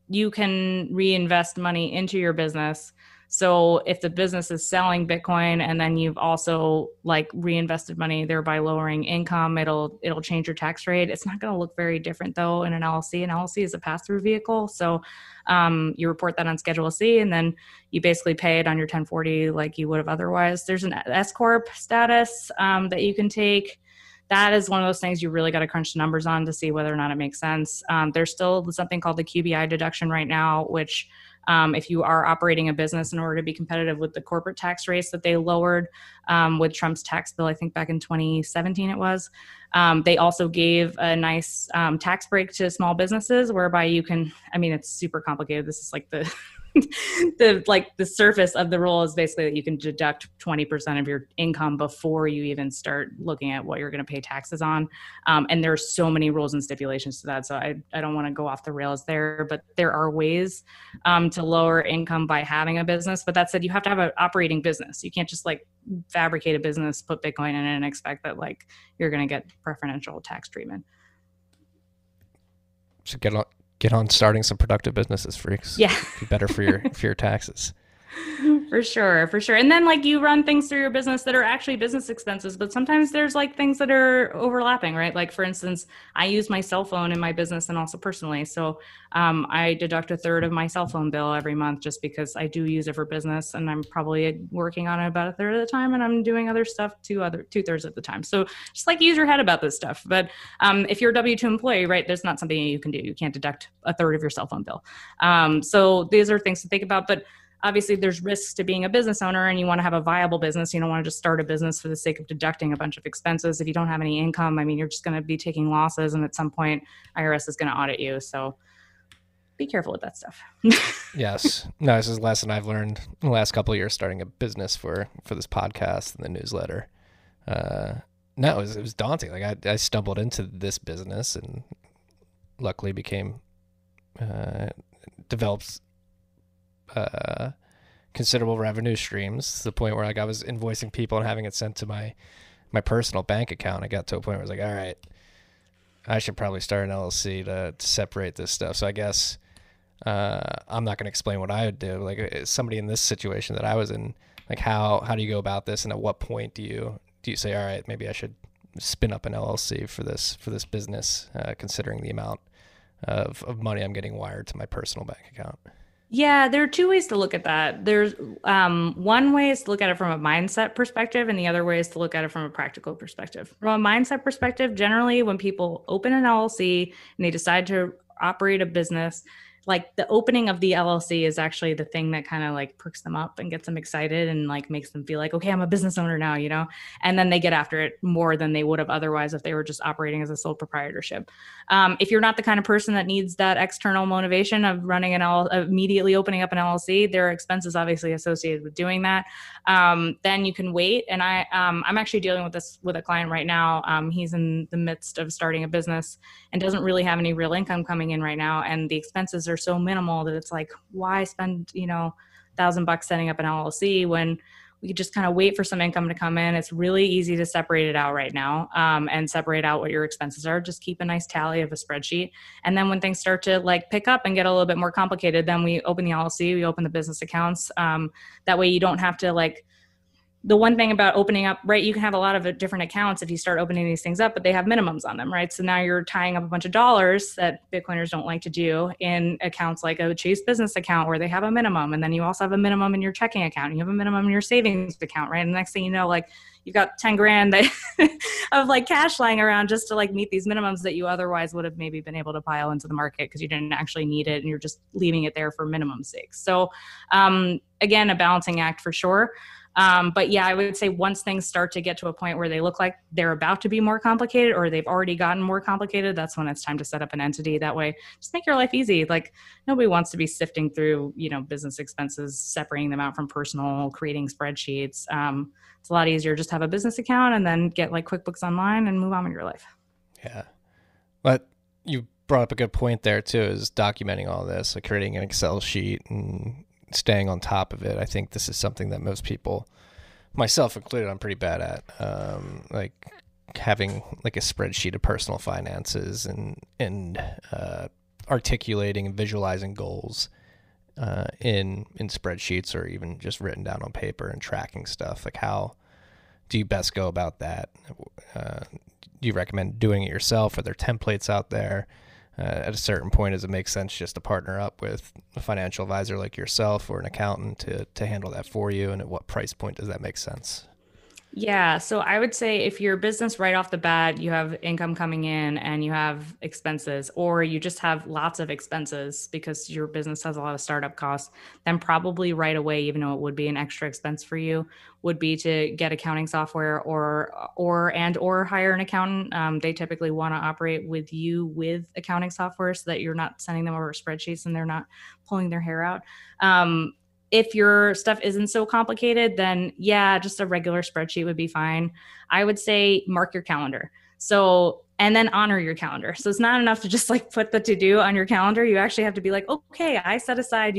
F: you can reinvest money into your business. So if the business is selling Bitcoin and then you've also like reinvested money, thereby lowering income, it'll change your tax rate. It's not going to look very different though in an LLC. An LLC is a pass-through vehicle. So you report that on Schedule C and then you basically pay it on your 1040 like you would have otherwise. There's an S Corp status that you can take. That is one of those things you really got to crunch the numbers on to see whether or not it makes sense. There's still something called the Qbi deduction right now, which if you are operating a business in order to be competitive with the corporate tax rates that they lowered with Trump's tax bill, I think back in 2017 it was, they also gave a nice tax break to small businesses whereby you can, I mean, it's super complicated. This is like the the surface of the rule is basically that you can deduct 20% of your income before you even start looking at what you're going to pay taxes on. And there are so many rules and stipulations to that. So I don't want to go off the rails there, but there are ways to lower income by having a business. But that said, you have to have an operating business. You can't just like fabricate a business, put Bitcoin in it and expect that like you're going to get preferential tax treatment.
G: So get on starting some productive businesses, freaks.
F: Yeah.
G: Be better for your taxes.
F: For sure. And then like you run things through your business that are actually business expenses, but sometimes there's like things that are overlapping, right? Like for instance, I use my cell phone in my business and also personally. So I deduct a third of my cell phone bill every month just because I do use it for business and I'm probably working on it about a third of the time and I'm doing other stuff two-thirds of the time. So just like use your head about this stuff. But if you're a W-2 employee, right, there's not something you can do. You can't deduct a third of your cell phone bill. So these are things to think about, but obviously there's risks to being a business owner and you want to have a viable business. You don't want to just start a business for the sake of deducting a bunch of expenses. If you don't have any income, I mean, you're just going to be taking losses and at some point IRS is going to audit you. So be careful with that stuff.
G: Yes. No, this is a lesson I've learned in the last couple of years starting a business for this podcast and the newsletter. No, it was daunting. Like I stumbled into this business and luckily developed considerable revenue streams to the point where like I was invoicing people and having it sent to my personal bank account. I got to a point where I was like, all right, I should probably start an LLC to separate this stuff. So I guess I'm not going to explain what I would do. Like somebody in this situation that I was in, like how do you go about this, and at what point do you say, all right, maybe I should spin up an LLC for this business, considering the amount of money I'm getting wired to my personal bank account?
F: Yeah, there are two ways to look at that. There's one way is to look at it from a mindset perspective, and the other way is to look at it from a practical perspective. From a mindset perspective, generally when people open an LLC and they decide to operate a business, like the opening of the LLC is actually the thing that kind of like perks them up and gets them excited and like makes them feel like, okay, I'm a business owner now, you know, and then they get after it more than they would have otherwise if they were just operating as a sole proprietorship. If you're not the kind of person that needs that external motivation of running immediately opening up an LLC, there are expenses obviously associated with doing that. Then you can wait. And I'm actually dealing with this with a client right now. He's in the midst of starting a business and doesn't really have any real income coming in right now. And the expenses are so minimal that it's like, why spend, $1,000 setting up an LLC when we could just kind of wait for some income to come in. It's really easy to separate it out right now and separate out what your expenses are. Just keep a nice tally of a spreadsheet. And then when things start to like pick up and get a little bit more complicated, then we open the LLC, we open the business accounts. That way you don't have to like, the one thing about opening up, right, you can have a lot of different accounts if you start opening these things up, but they have minimums on them, right? So now you're tying up a bunch of dollars that Bitcoiners don't like to do in accounts like a Chase business account where they have a minimum. And then you also have a minimum in your checking account. You have a minimum in your savings account, right? And the next thing you know, like you've got 10 grand of like cash lying around just to like meet these minimums that you otherwise would have maybe been able to pile into the market because you didn't actually need it and you're just leaving it there for minimum sake. So again, a balancing act for sure. But yeah, I would say once things start to get to a point where they look like they're about to be more complicated or they've already gotten more complicated, that's when it's time to set up an entity. That way, just make your life easy. Like nobody wants to be sifting through, business expenses, separating them out from personal, creating spreadsheets. It's a lot easier just have a business account and then get like QuickBooks Online and move on with your life.
G: Yeah. But you brought up a good point there too, is documenting all this, like creating an Excel sheet and staying on top of it. I think this is something that most people, myself included, I'm pretty bad at. Like having like a spreadsheet of personal finances and articulating and visualizing goals in spreadsheets or even just written down on paper and tracking stuff? Like, how do you best go about that? Do you recommend doing it yourself? Are there templates out there? At a certain point, does it make sense just to partner up with a financial advisor like yourself or an accountant to handle that for you? And at what price point does that make sense?
F: Yeah. So I would say if your business right off the bat, you have income coming in and you have expenses, or you just have lots of expenses because your business has a lot of startup costs, then probably right away, even though it would be an extra expense for you, would be to get accounting software or hire an accountant. They typically want to operate with you with accounting software so that you're not sending them over spreadsheets and they're not pulling their hair out. If your stuff isn't so complicated, then yeah, just a regular spreadsheet would be fine. I would say mark your calendar. So, and then honor your calendar. So it's not enough to just like put the to-do on your calendar. You actually have to be like, okay, I set aside,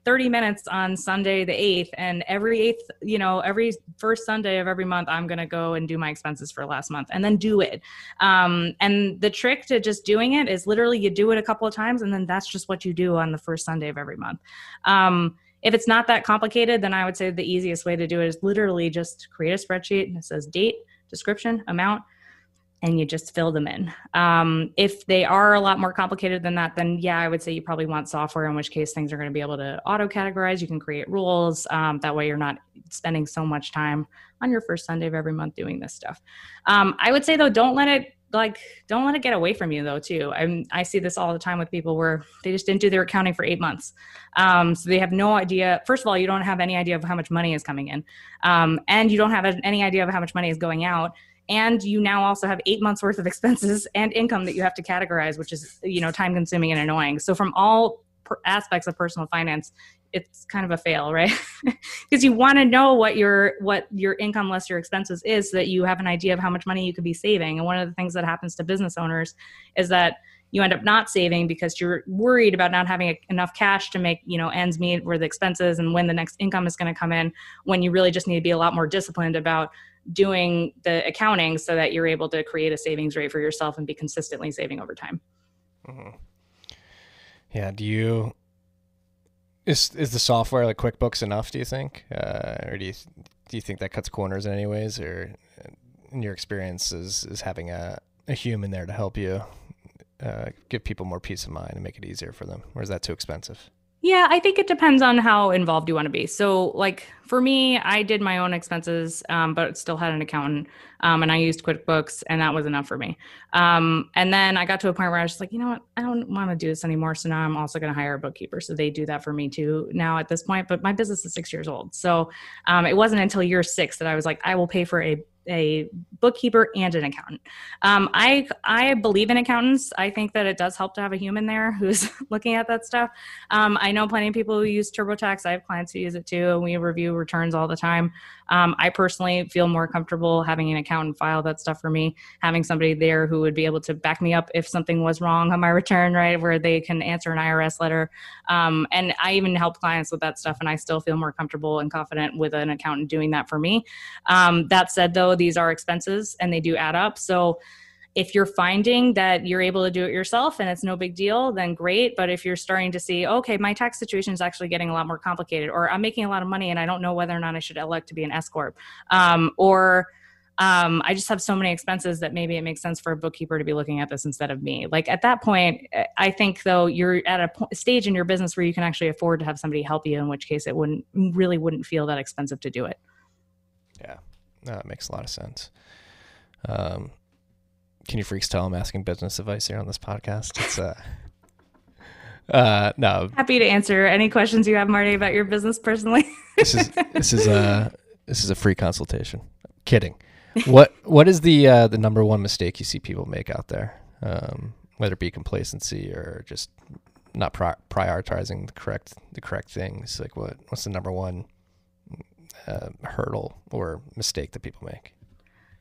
F: 30 minutes on Sunday the 8th, and every first Sunday of every month, I'm going to go and do my expenses for last month, and then do it. And the trick to just doing it is literally you do it a couple of times, and then that's just what you do on the first Sunday of every month. If it's not that complicated, then I would say the easiest way to do it is literally just create a spreadsheet that says date, description, amount, and you just fill them in. If they are a lot more complicated than that, then yeah, I would say you probably want software, in which case things are going to be able to auto-categorize. You can create rules. That way you're not spending so much time on your first Sunday of every month doing this stuff. I would say though, don't let it get away from you though too. I see this all the time with people where they just didn't do their accounting for 8 months. So they have no idea. First of all, you don't have any idea of how much money is coming in. And you don't have any idea of how much money is going out. And you now also have 8 months worth of expenses and income that you have to categorize, which is, time consuming and annoying. So from all aspects of personal finance, it's kind of a fail, right? Because you want to know what your income less your expenses is, so that you have an idea of how much money you could be saving. And one of the things that happens to business owners is that you end up not saving because you're worried about not having enough cash to make, ends meet for the expenses and when the next income is going to come in, when you really just need to be a lot more disciplined about doing the accounting so that you're able to create a savings rate for yourself and be consistently saving over time.
G: Mm-hmm. Yeah. Is the software like QuickBooks enough, do you think? Or do you think that cuts corners in any ways? Or in your experience is having a human there to help you give people more peace of mind and make it easier for them? Or is that too expensive?
F: Yeah, I think it depends on how involved you want to be. So like for me, I did my own expenses, but still had an accountant, and I used QuickBooks, and that was enough for me. And then I got to a point where I was just like, you know what, I don't want to do this anymore. So now I'm also going to hire a bookkeeper. So they do that for me too now at this point, but my business is 6 years old. So it wasn't until year 6 that I was like, I will pay for a bookkeeper and an accountant. I believe in accountants. I think that it does help to have a human there who's looking at that stuff. I know plenty of people who use TurboTax. I have clients who use it too, and we review returns all the time. I personally feel more comfortable having an accountant file that stuff for me, having somebody there who would be able to back me up if something was wrong on my return, right, where they can answer an IRS letter. And I even help clients with that stuff, and I still feel more comfortable and confident with an accountant doing that for me. That said, though, these are expenses and they do add up. So if you're finding that you're able to do it yourself and it's no big deal, then great. But if you're starting to see, okay, my tax situation is actually getting a lot more complicated, or I'm making a lot of money and I don't know whether or not I should elect to be an S corp, or I just have so many expenses that maybe it makes sense for a bookkeeper to be looking at this instead of me. Like at that point, I think though you're at a stage in your business where you can actually afford to have somebody help you, in which case it wouldn't feel that expensive to do it.
G: Yeah, no, that makes a lot of sense. Can you freaks tell I'm asking business advice here on this podcast? It's no.
F: Happy to answer any questions you have, Marty, about your business personally.
G: This is a free consultation. Kidding. What is the number one mistake you see people make out there? Whether it be complacency or just not prioritizing the correct things. Like what's the number one hurdle or mistake that people make?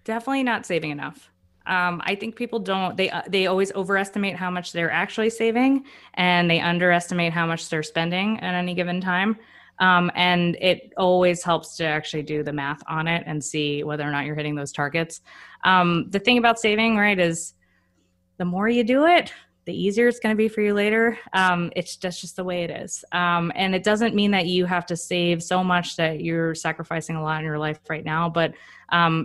F: Definitely not saving enough. I think people they always overestimate how much they're actually saving, and they underestimate how much they're spending at any given time. And it always helps to actually do the math on it and see whether or not you're hitting those targets. The thing about saving, right, is the more you do it, the easier it's going to be for you later. That's just the way it is. And it doesn't mean that you have to save so much that you're sacrificing a lot in your life right now. But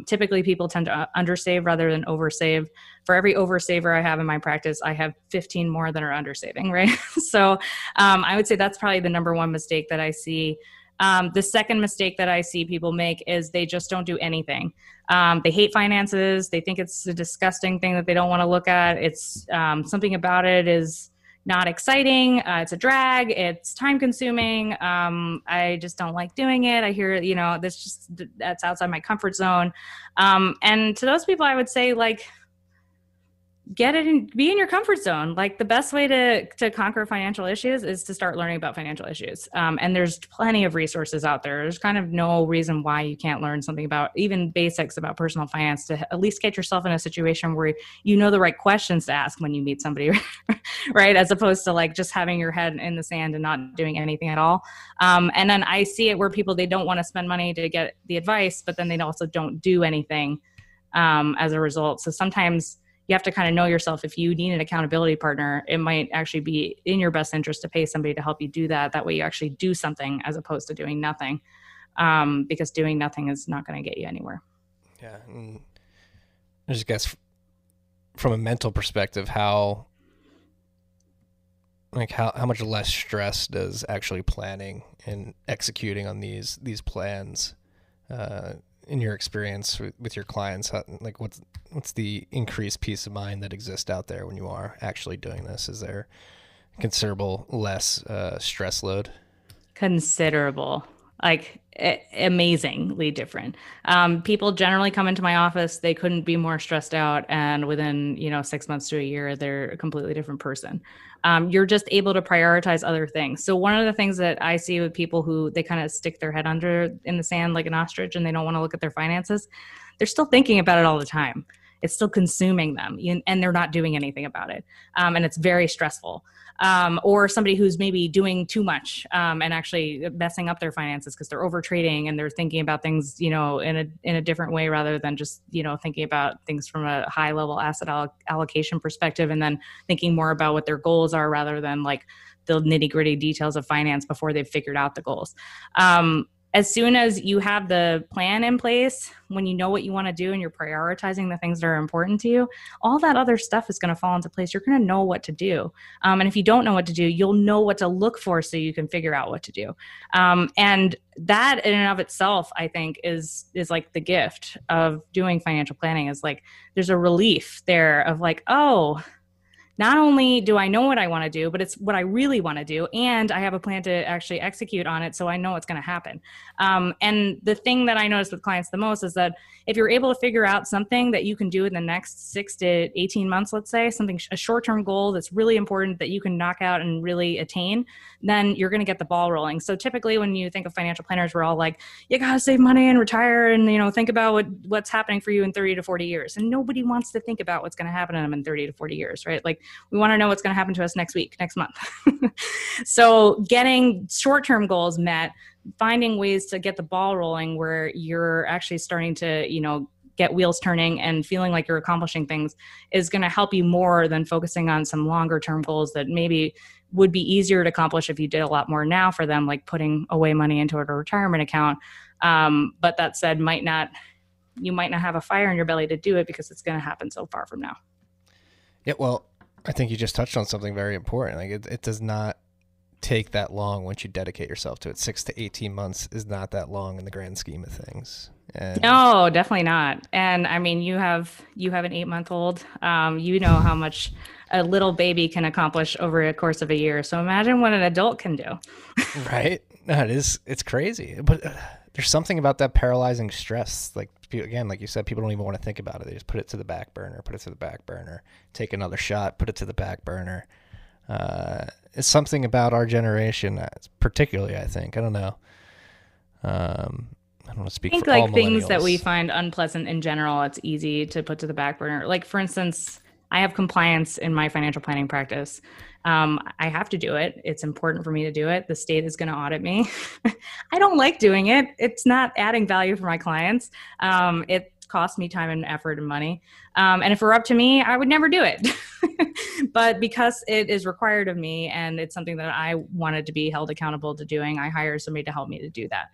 F: typically people tend to undersave rather than oversave. For every oversaver I have in my practice, I have 15 more that are undersaving, right? So I would say that's probably the number one mistake that I see. The second mistake that I see people make is they just don't do anything. They hate finances. They think it's a disgusting thing that they don't want to look at. It's something about it is not exciting. It's a drag. It's time consuming. I just don't like doing it. I hear, that's outside my comfort zone. And to those people, I would say, like, get it and be in your comfort zone. Like, the best way to conquer financial issues is to start learning about financial issues. And there's plenty of resources out there. There's kind of no reason why you can't learn something about even basics about personal finance to at least get yourself in a situation where you know the right questions to ask when you meet somebody, right? As opposed to like just having your head in the sand and not doing anything at all. And then I see it where people, they don't want to spend money to get the advice, but then they also don't do anything as a result. So sometimes you have to kind of know yourself. If you need an accountability partner, it might actually be in your best interest to pay somebody to help you do that. That way you actually do something as opposed to doing nothing, because doing nothing is not going to get you anywhere.
G: Yeah. And I just guess from a mental perspective, how much less stress does actually planning and executing on these plans, in your experience with your clients, what's the increased peace of mind that exists out there when you are actually doing this? Is there considerable less stress load?
F: Considerable, amazingly different. People generally come into my office, they couldn't be more stressed out, and within 6 months to a year, they're a completely different person. You're just able to prioritize other things. So one of the things that I see with people who they kind of stick their head under in the sand like an ostrich and they don't want to look at their finances, they're still thinking about it all the time. It's still consuming them, and they're not doing anything about it. And it's very stressful. Or somebody who's maybe doing too much and actually messing up their finances because they're over trading and they're thinking about things, in a different way rather than just, thinking about things from a high level asset allocation perspective, and then thinking more about what their goals are rather than like the nitty gritty details of finance before they've figured out the goals. As soon as you have the plan in place, when you know what you want to do and you're prioritizing the things that are important to you, all that other stuff is going to fall into place. You're going to know what to do. And if you don't know what to do, you'll know what to look for so you can figure out what to do. And that in and of itself, I think is like the gift of doing financial planning, is like, there's a relief there of like, oh, not only do I know what I want to do, but it's what I really want to do. And I have a plan to actually execute on it, so I know what's going to happen. And the thing that I notice with clients the most is that if you're able to figure out something that you can do in the next 6 to 18 months, let's say, a short-term goal that's really important that you can knock out and really attain, then you're going to get the ball rolling. So typically when you think of financial planners, we're all like, you got to save money and retire and, think about what's happening for you in 30 to 40 years. And nobody wants to think about what's going to happen to them in 30 to 40 years, right? Like, we want to know what's going to happen to us next week, next month. So getting short-term goals met, finding ways to get the ball rolling where you're actually starting to, get wheels turning and feeling like you're accomplishing things is going to help you more than focusing on some longer-term goals that maybe would be easier to accomplish if you did a lot more now for them, like putting away money into a retirement account. But that said, you might not have a fire in your belly to do it because it's going to happen so far from now.
G: Yeah, well, I think you just touched on something very important. Like it does not take that long once you dedicate yourself to it. 6 to 18 months is not that long in the grand scheme of things. And
F: no, definitely not. And I mean, you have an 8-month-old. You know how much a little baby can accomplish over a course of a year. So imagine what an adult can do.
G: Right? No, it's crazy. But there's something about that paralyzing stress. Like, again, like you said, people don't even want to think about it. They just put it to the back burner, take another shot, put it to the back burner. It's something about our generation, particularly, I think. I don't know. I don't want to speak for all millennials.
F: Things that we find unpleasant in general, it's easy to put to the back burner. Like, for instance, I have compliance in my financial planning practice. I have to do it. It's important for me to do it. The state is going to audit me. I don't like doing it. It's not adding value for my clients. It costs me time and effort and money. And if it were up to me, I would never do it. But because it is required of me and it's something that I wanted to be held accountable to doing, I hired somebody to help me to do that.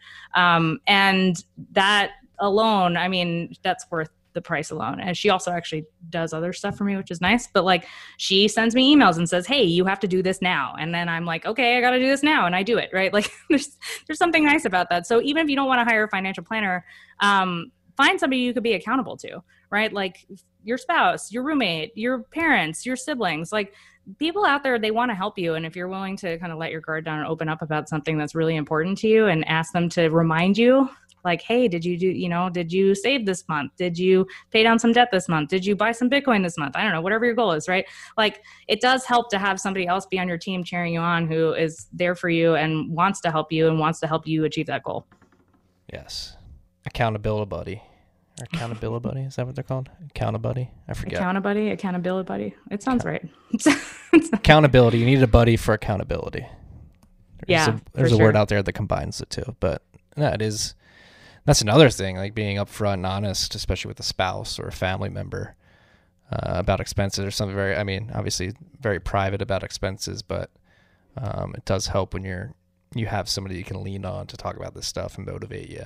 F: And that alone, I mean, that's worth the price alone. And she also actually does other stuff for me, which is nice. But like, she sends me emails and says, hey, you have to do this now. And then I'm like, okay, I got to do this now. And I do it, right? Like there's something nice about that. So even if you don't want to hire a financial planner, find somebody you could be accountable to, right? Like your spouse, your roommate, your parents, your siblings, like people out there, they want to help you. And if you're willing to kind of let your guard down and open up about something that's really important to you and ask them to remind you, like, hey, did you save this month? Did you pay down some debt this month? Did you buy some Bitcoin this month? I don't know, whatever your goal is, right? Like it does help to have somebody else be on your team cheering you on who is there for you and wants to help you and wants to help you achieve that goal.
G: Yes. Accountability buddy. Or accountability buddy? Is that what they're called? Accountability? I forget.
F: Accountability buddy. It sounds right.
G: Accountability. You need a buddy for accountability. There's a word out there that combines the two. But no, that's another thing, like being upfront and honest, especially with a spouse or a family member about expenses or something obviously very private about expenses, but it does help when you have somebody you can lean on to talk about this stuff and motivate you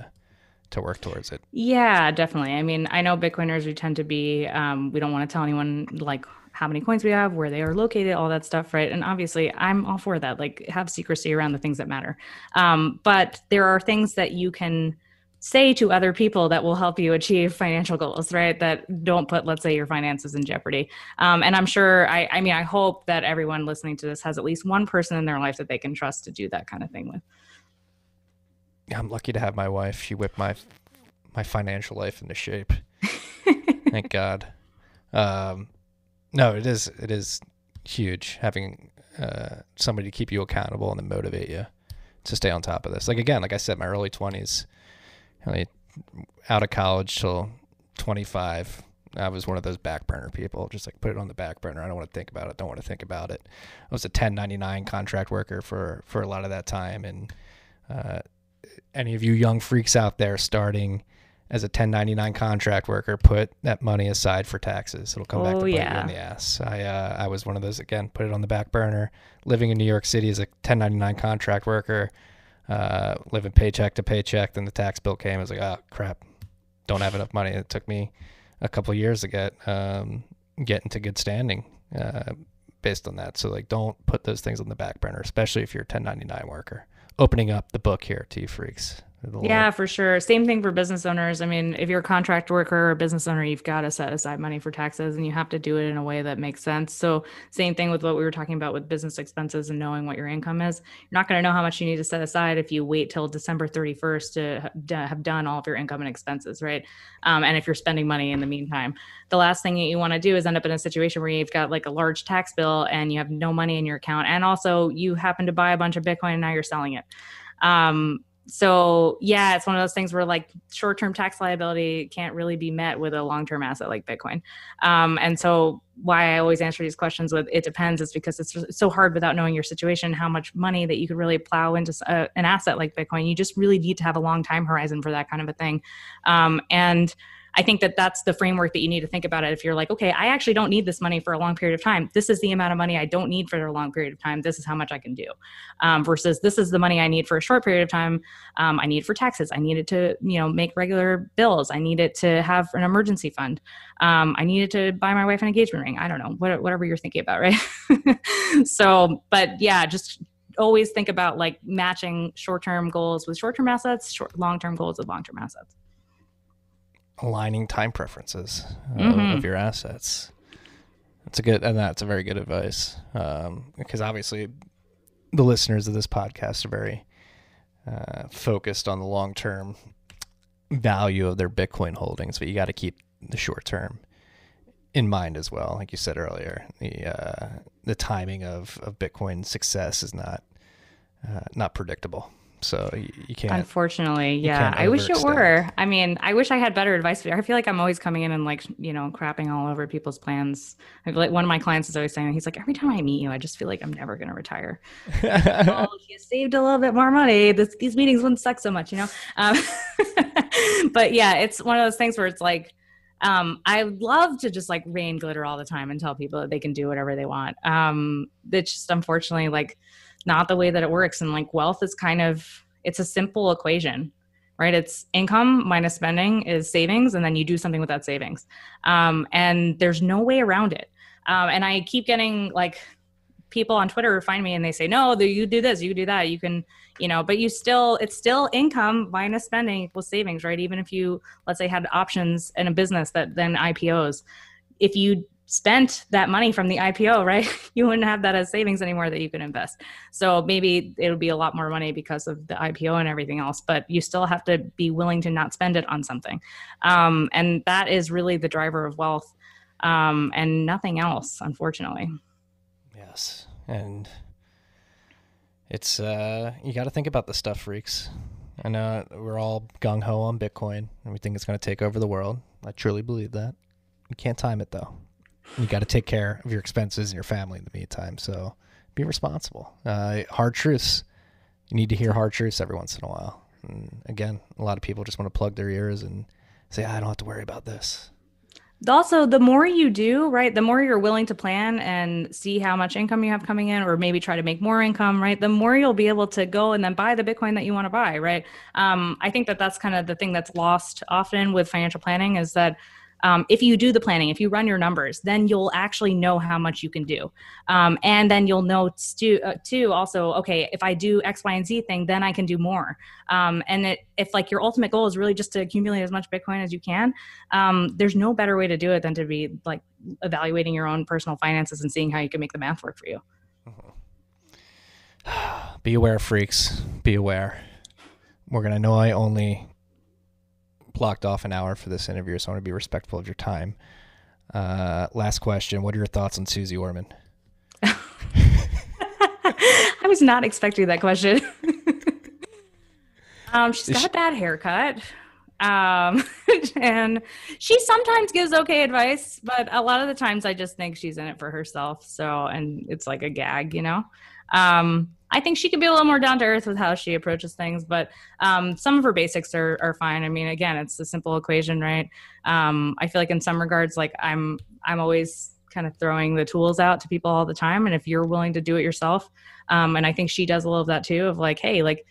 G: to work towards it.
F: Yeah, definitely. I mean, I know Bitcoiners, we tend to be, we don't want to tell anyone like how many coins we have, where they are located, all that stuff, right? And obviously I'm all for that, like have secrecy around the things that matter. But there are things that you can say to other people that will help you achieve financial goals, right? That don't put, let's say, your finances in jeopardy. And I'm sure, I hope that everyone listening to this has at least one person in their life that they can trust to do that kind of thing with.
G: I'm lucky to have my wife. She whipped my financial life into shape. Thank God. No, it is huge having somebody to keep you accountable and to motivate you to stay on top of this. Like I said, my early 20s, out of college till 25, I was one of those back burner people. Just like put it on the back burner. I don't want to think about it. Don't want to think about it. I was a 1099 contract worker for a lot of that time. And any of you young freaks out there starting as a 1099 contract worker, put that money aside for taxes. It'll come back to bite you in the ass. I was one of those, again, put it on the back burner. Living in New York City as a 1099 contract worker, living paycheck to paycheck. Then the tax bill came. I was like, oh crap, don't have enough money. It took me a couple of years to get into good standing based on that. So like, don't put those things on the back burner, especially if you're a 1099 worker. Opening up the book here to you freaks.
F: Yeah, for sure. Same thing for business owners. I mean, if you're a contract worker or a business owner, you've got to set aside money for taxes and you have to do it in a way that makes sense. So same thing with what we were talking about with business expenses and knowing what your income is. You're not going to know how much you need to set aside if you wait till December 31st to have done all of your income and expenses, right? And if you're spending money in the meantime, the last thing that you want to do is end up in a situation where you've got like a large tax bill and you have no money in your account. And also you happen to buy a bunch of Bitcoin and now you're selling it. So yeah, it's one of those things where like short-term tax liability can't really be met with a long-term asset like Bitcoin. And so why I always answer these questions with it depends is because it's so hard without knowing your situation, how much money that you could really plow into an asset like Bitcoin. You just really need to have a long time horizon for that kind of a thing. And I think that that's the framework that you need to think about it. If you're like, okay, I actually don't need this money for a long period of time. This is the amount of money I don't need for a long period of time. This is how much I can do. Versus this is the money I need for a short period of time. I need for taxes. I need it to, make regular bills. I need it to have an emergency fund. I need it to buy my wife an engagement ring. I don't know, whatever you're thinking about, right? So, but yeah, just always think about like matching short-term goals with short-term assets, long-term goals with long-term assets.
G: Aligning time preferences of your assets. That's a very good advice. Because obviously the listeners of this podcast are very focused on the long-term value of their Bitcoin holdings, but you got to keep the short-term in mind as well. Like you said earlier, the timing of Bitcoin success is not predictable. So you can't. Unfortunately,
F: yeah. I wish it were. I mean, I wish I had better advice. I feel like I'm always coming in and like, crapping all over people's plans. Like one of my clients is always saying, he's like, every time I meet you, I just feel like I'm never going to retire. Well, if you saved a little bit more money, these meetings wouldn't suck so much, But yeah, it's one of those things where it's like, I love to just like rain glitter all the time and tell people that they can do whatever they want. It's just unfortunately like not the way that it works. And like wealth is it's a simple equation, right? It's income minus spending is savings. And then you do something with that savings. And there's no way around it. And I keep getting like people on Twitter find me and they say, no, you do this, you do that. You can, but it's still income minus spending equals savings, right? Even if you, let's say, had options in a business that then IPOs, if you spent that money from the IPO, right, you wouldn't have that as savings anymore that you can invest. So maybe it would be a lot more money because of the IPO and everything else, but you still have to be willing to not spend it on something. And that is really the driver of wealth, and nothing else, unfortunately.
G: Yes. And it's, you got to think about the stuff, freaks. I know we're all gung-ho on Bitcoin and we think it's going to take over the world. I truly believe that. You can't time it, though. You got to take care of your expenses and your family in the meantime. So be responsible. Hard truths. You need to hear hard truths every once in a while. And again, a lot of people just want to plug their ears and say, I don't have to worry about this.
F: Also, the more you do, right, the more you're willing to plan and see how much income you have coming in, or maybe try to make more income, right, the more you'll be able to go and then buy the Bitcoin that you want to buy, right? I think that's kind of the thing that's lost often with financial planning is that if you do the planning, if you run your numbers, then you'll actually know how much you can do. And then you'll know too, also, okay, if I do X, Y, and Z thing, then I can do more. And if like your ultimate goal is really just to accumulate as much Bitcoin as you can, there's no better way to do it than to be like evaluating your own personal finances and seeing how you can make the math work for you.
G: Be aware, freaks. Be aware. Morgan, I know I only blocked off an hour for this interview, so I want to be respectful of your time. Last question. What are your thoughts on Susie Orman?
F: I was not expecting that question. She's got a bad haircut. And she sometimes gives okay advice, but a lot of the times I just think she's in it for herself. So, and it's like a gag, I think she could be a little more down to earth with how she approaches things, but some of her basics are fine. I mean, again, it's a simple equation, right? I feel like in some regards, like I'm always kind of throwing the tools out to people all the time. And if you're willing to do it yourself, and I think she does a little of that too, of like, hey, like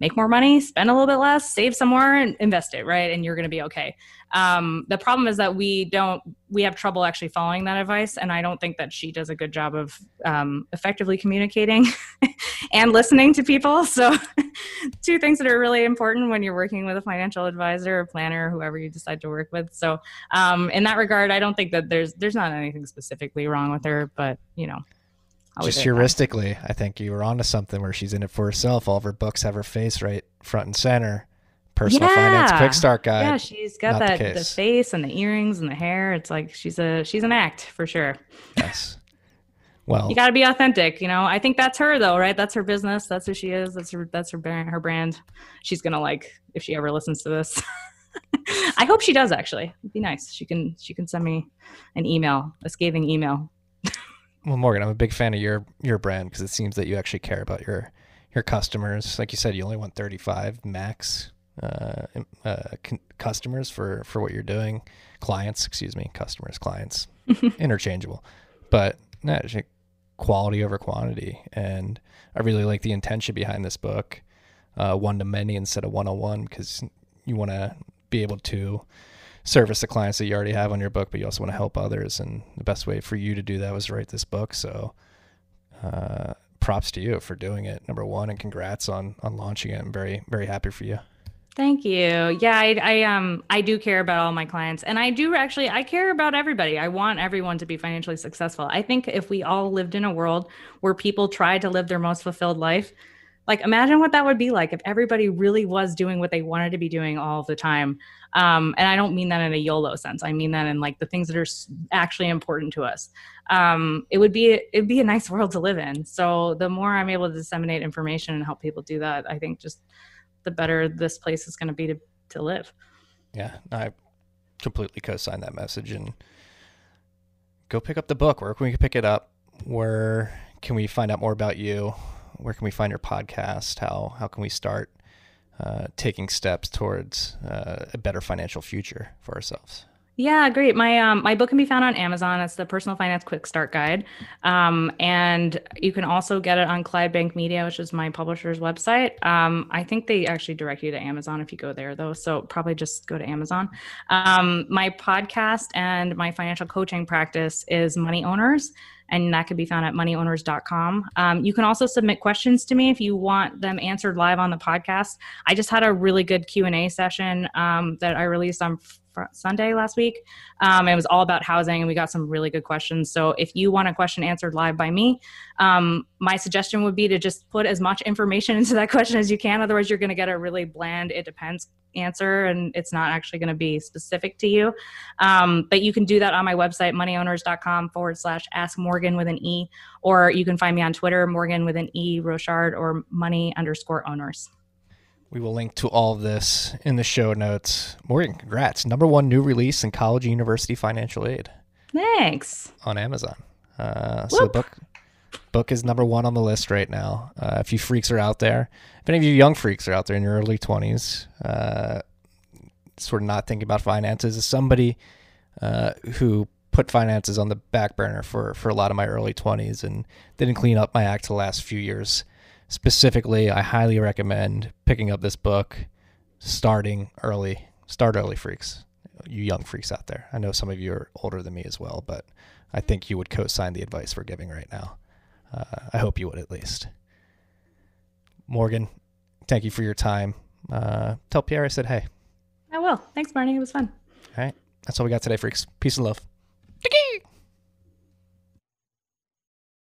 F: make more money, spend a little bit less, save some more and invest it, right? And you're going to be okay. The problem is that we have trouble actually following that advice. And I don't think that she does a good job of effectively communicating and listening to people. So two things that are really important when you're working with a financial advisor or planner, or whoever you decide to work with. So in that regard, I don't think that there's not anything specifically wrong with her, but
G: just heuristically, I think you were onto something where she's in it for herself. All of her books have her face right front and center. Personal Finance Quick Start Guide.
F: Yeah, she's got the face and the earrings and the hair. It's like she's an act for sure.
G: Yes. Well, you
F: got to be authentic. I think that's her though, right? That's her business. That's who she is. That's her brand. She's gonna like if she ever listens to this. I hope she does. Actually, it'd be nice. She can send me an email, a scathing email.
G: Well, Morgan, I'm a big fan of your brand because it seems that you actually care about your customers. Like you said, you only want 35 max customers for what you're doing. Clients, interchangeable. But quality over quantity. And I really like the intention behind this book, one-to-many instead of one-on-one, because you want to be able to service the clients that you already have on your book, but you also want to help others. And the best way for you to do that was to write this book. So props to you for doing it, number one, and congrats on launching it. I'm very, very happy for you.
F: Thank you. Yeah, I do care about all my clients, and I care about everybody. I want everyone to be financially successful. I think if we all lived in a world where people tried to live their most fulfilled life, like imagine what that would be like if everybody really was doing what they wanted to be doing all the time. And I don't mean that in a YOLO sense. I mean that in like the things that are actually important to us. It'd be a nice world to live in. So the more I'm able to disseminate information and help people do that, I think just the better this place is going to be to live.
G: Yeah, I completely co-sign that message. And go pick up the book. Where can we pick it up? Where can we find out more about you? Where can we find your podcast? How can we start taking steps towards a better financial future for ourselves?
F: Yeah, great. My book can be found on Amazon. It's the Personal Finance Quick Start Guide. And you can also get it on Clydebank Media, which is my publisher's website. I think they actually direct you to Amazon if you go there, though. So probably just go to Amazon. My podcast and my financial coaching practice is Money Owners, and that can be found at moneyowners.com. You can also submit questions to me if you want them answered live on the podcast. I just had a really good Q&A session that I released on Sunday last week. It was all about housing, and we got some really good questions. So if you want a question answered live by me, my suggestion would be to just put as much information into that question as you can. Otherwise, you're going to get a really bland, it depends answer, and it's not actually going to be specific to you. But you can do that on my website, moneyowners.com/ask Morgan with an E, or you can find me on Twitter, Morgan with an E, Rochard, or money_owners.
G: We will link to all of this in the show notes. Morgan, congrats. #1 new release in college and university financial aid.
F: Thanks.
G: On Amazon. So the book is #1 on the list right now. If you freaks are out there, if any of you young freaks are out there in your early 20s, sort of not thinking about finances, as somebody who put finances on the back burner for a lot of my early 20s and didn't clean up my act the last few years. Specifically, I highly recommend picking up this book, starting early. Start early, freaks. You young freaks out there. I know some of you are older than me as well, but I think you would co-sign the advice we're giving right now. I hope you would at least. Morgan, thank you for your time. Tell Pierre I said hey.
F: I will. Thanks, Barney. It was fun.
G: All right. That's all we got today, freaks. Peace and love.